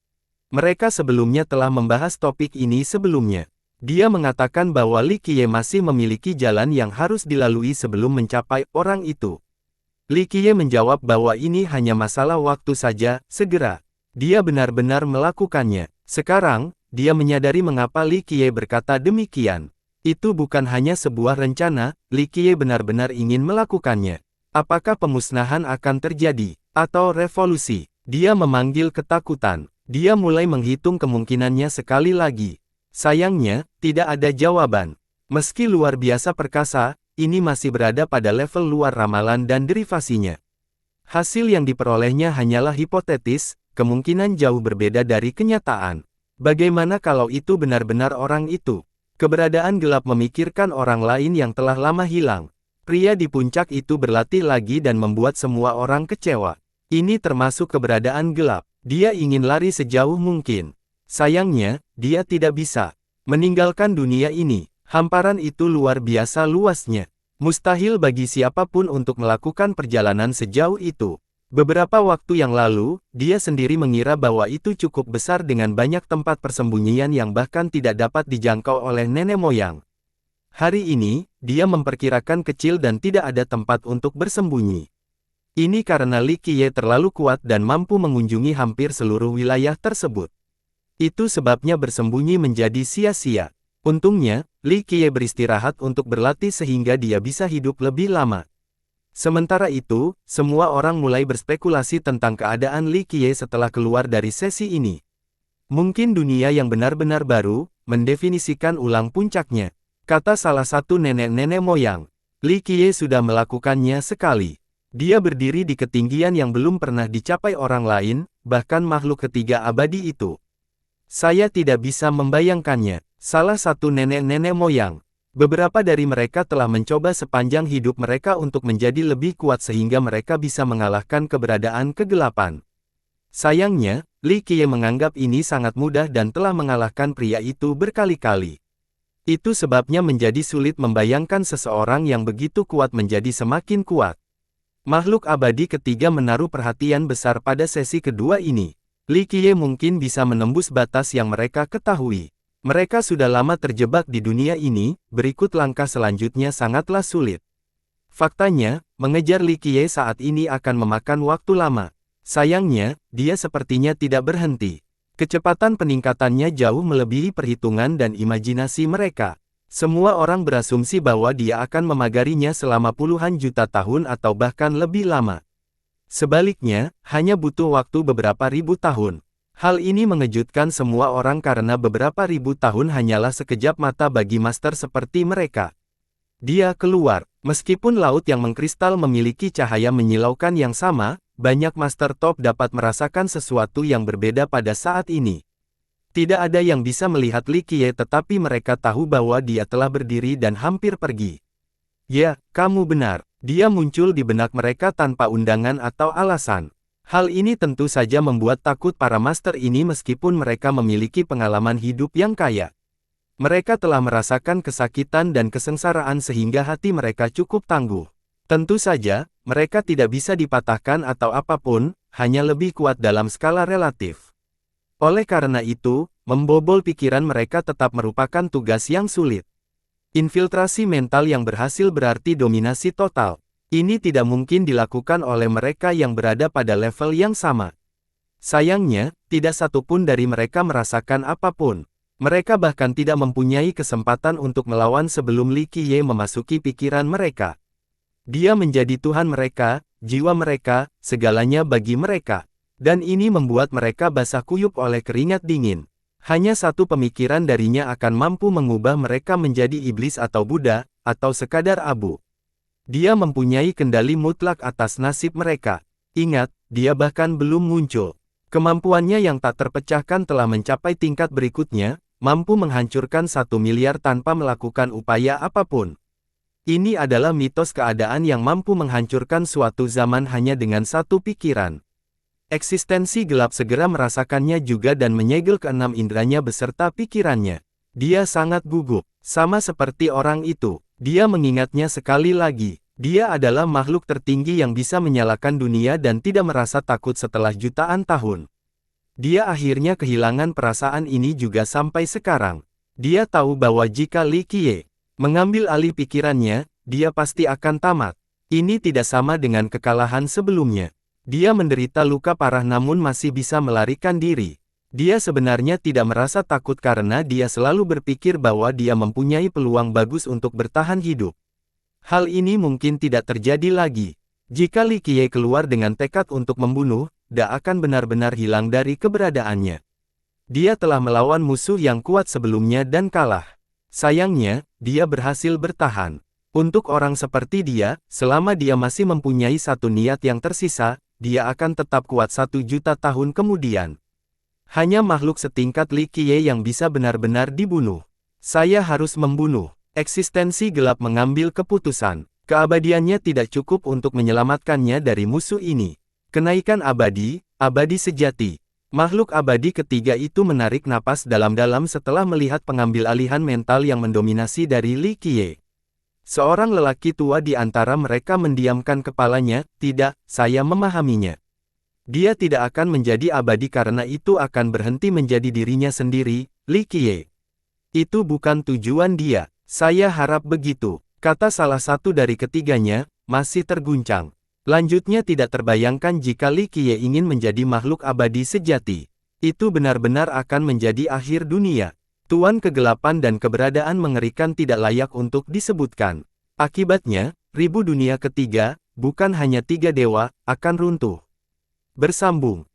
Mereka sebelumnya telah membahas topik ini sebelumnya. Dia mengatakan bahwa Li Qiye masih memiliki jalan yang harus dilalui sebelum mencapai orang itu. Li Qiye menjawab bahwa ini hanya masalah waktu saja, segera. Dia benar-benar melakukannya. Sekarang, dia menyadari mengapa Li Qiye berkata demikian. Itu bukan hanya sebuah rencana, Li Qiye benar-benar ingin melakukannya. Apakah pemusnahan akan terjadi? Atau revolusi? Dia memanggil ketakutan. Dia mulai menghitung kemungkinannya sekali lagi. Sayangnya, tidak ada jawaban. Meski luar biasa perkasa, ini masih berada pada level luar ramalan dan derivasinya. Hasil yang diperolehnya hanyalah hipotetis, kemungkinan jauh berbeda dari kenyataan. Bagaimana kalau itu benar-benar orang itu? Keberadaan gelap memikirkan orang lain yang telah lama hilang. Pria di puncak itu berlatih lagi dan membuat semua orang kecewa. Ini termasuk keberadaan gelap. Dia ingin lari sejauh mungkin. Sayangnya, dia tidak bisa meninggalkan dunia ini. Hamparan itu luar biasa luasnya. Mustahil bagi siapapun untuk melakukan perjalanan sejauh itu. Beberapa waktu yang lalu, dia sendiri mengira bahwa itu cukup besar dengan banyak tempat persembunyian yang bahkan tidak dapat dijangkau oleh nenek moyang. Hari ini, dia memperkirakan kecil dan tidak ada tempat untuk bersembunyi. Ini karena Li Qiye terlalu kuat dan mampu mengunjungi hampir seluruh wilayah tersebut. Itu sebabnya bersembunyi menjadi sia-sia. Untungnya, Li Qiye beristirahat untuk berlatih sehingga dia bisa hidup lebih lama. Sementara itu, semua orang mulai berspekulasi tentang keadaan Li Qiye setelah keluar dari sesi ini. Mungkin dunia yang benar-benar baru, mendefinisikan ulang puncaknya. Kata salah satu nenek-nenek moyang. Li Qiye sudah melakukannya sekali. Dia berdiri di ketinggian yang belum pernah dicapai orang lain, bahkan makhluk ketiga abadi itu. Saya tidak bisa membayangkannya. Salah satu nenek-nenek moyang. Beberapa dari mereka telah mencoba sepanjang hidup mereka untuk menjadi lebih kuat sehingga mereka bisa mengalahkan keberadaan kegelapan. Sayangnya, Li Qiye menganggap ini sangat mudah dan telah mengalahkan pria itu berkali-kali. Itu sebabnya menjadi sulit membayangkan seseorang yang begitu kuat menjadi semakin kuat. Makhluk abadi ketiga menaruh perhatian besar pada sesi kedua ini. Li Qiye mungkin bisa menembus batas yang mereka ketahui. Mereka sudah lama terjebak di dunia ini, berikut langkah selanjutnya sangatlah sulit. Faktanya, mengejar Li Qiye saat ini akan memakan waktu lama. Sayangnya, dia sepertinya tidak berhenti. Kecepatan peningkatannya jauh melebihi perhitungan dan imajinasi mereka. Semua orang berasumsi bahwa dia akan memagarinya selama puluhan juta tahun atau bahkan lebih lama. Sebaliknya, hanya butuh waktu beberapa ribu tahun. Hal ini mengejutkan semua orang karena beberapa ribu tahun hanyalah sekejap mata bagi master seperti mereka. Dia keluar. Meskipun laut yang mengkristal memiliki cahaya menyilaukan yang sama, banyak master top dapat merasakan sesuatu yang berbeda pada saat ini. Tidak ada yang bisa melihat Li Qiye tetapi mereka tahu bahwa dia telah berdiri dan hampir pergi. Ya, kamu benar. Dia muncul di benak mereka tanpa undangan atau alasan. Hal ini tentu saja membuat takut para master ini meskipun mereka memiliki pengalaman hidup yang kaya. Mereka telah merasakan kesakitan dan kesengsaraan sehingga hati mereka cukup tangguh. Tentu saja, mereka tidak bisa dipatahkan atau apapun, hanya lebih kuat dalam skala relatif. Oleh karena itu, membobol pikiran mereka tetap merupakan tugas yang sulit. Infiltrasi mental yang berhasil berarti dominasi total. Ini tidak mungkin dilakukan oleh mereka yang berada pada level yang sama. Sayangnya, tidak satupun dari mereka merasakan apapun. Mereka bahkan tidak mempunyai kesempatan untuk melawan sebelum Li Qiye memasuki pikiran mereka. Dia menjadi Tuhan mereka, jiwa mereka, segalanya bagi mereka. Dan ini membuat mereka basah kuyup oleh keringat dingin. Hanya satu pemikiran darinya akan mampu mengubah mereka menjadi iblis atau Buddha, atau sekadar abu. Dia mempunyai kendali mutlak atas nasib mereka. Ingat, dia bahkan belum muncul. Kemampuannya yang tak terpecahkan telah mencapai tingkat berikutnya, mampu menghancurkan 1 miliar tanpa melakukan upaya apapun. Ini adalah mitos keadaan yang mampu menghancurkan suatu zaman hanya dengan satu pikiran. Eksistensi gelap segera merasakannya juga dan menyegel keenam indranya beserta pikirannya. Dia sangat gugup, sama seperti orang itu. Dia mengingatnya sekali lagi. Dia adalah makhluk tertinggi yang bisa menyalakan dunia dan tidak merasa takut setelah jutaan tahun. Dia akhirnya kehilangan perasaan ini juga sampai sekarang. Dia tahu bahwa jika Li Qiye mengambil alih pikirannya, dia pasti akan tamat. Ini tidak sama dengan kekalahan sebelumnya. Dia menderita luka parah namun masih bisa melarikan diri. Dia sebenarnya tidak merasa takut karena dia selalu berpikir bahwa dia mempunyai peluang bagus untuk bertahan hidup. Hal ini mungkin tidak terjadi lagi. Jika Li Qiye keluar dengan tekad untuk membunuh, dia akan benar-benar hilang dari keberadaannya. Dia telah melawan musuh yang kuat sebelumnya dan kalah. Sayangnya, dia berhasil bertahan. Untuk orang seperti dia, selama dia masih mempunyai satu niat yang tersisa, dia akan tetap kuat 1.000.000 tahun kemudian. Hanya makhluk setingkat Li Qiye yang bisa benar-benar dibunuh. Saya harus membunuh. Eksistensi gelap mengambil keputusan. Keabadiannya tidak cukup untuk menyelamatkannya dari musuh ini. Kenaikan abadi, abadi sejati. Makhluk abadi ketiga itu menarik napas dalam-dalam setelah melihat pengambil alihan mental yang mendominasi dari Li Qiye. Seorang lelaki tua di antara mereka mendiamkan kepalanya, tidak, saya memahaminya. Dia tidak akan menjadi abadi karena itu akan berhenti menjadi dirinya sendiri, Li Qiye. Itu bukan tujuan dia, saya harap begitu, kata salah satu dari ketiganya, masih terguncang. Lanjutnya tidak terbayangkan jika Li Qiye ingin menjadi makhluk abadi sejati. Itu benar-benar akan menjadi akhir dunia. Tuan kegelapan dan keberadaan mengerikan tidak layak untuk disebutkan. Akibatnya, ribu dunia ketiga, bukan hanya 3 dewa, akan runtuh. Bersambung.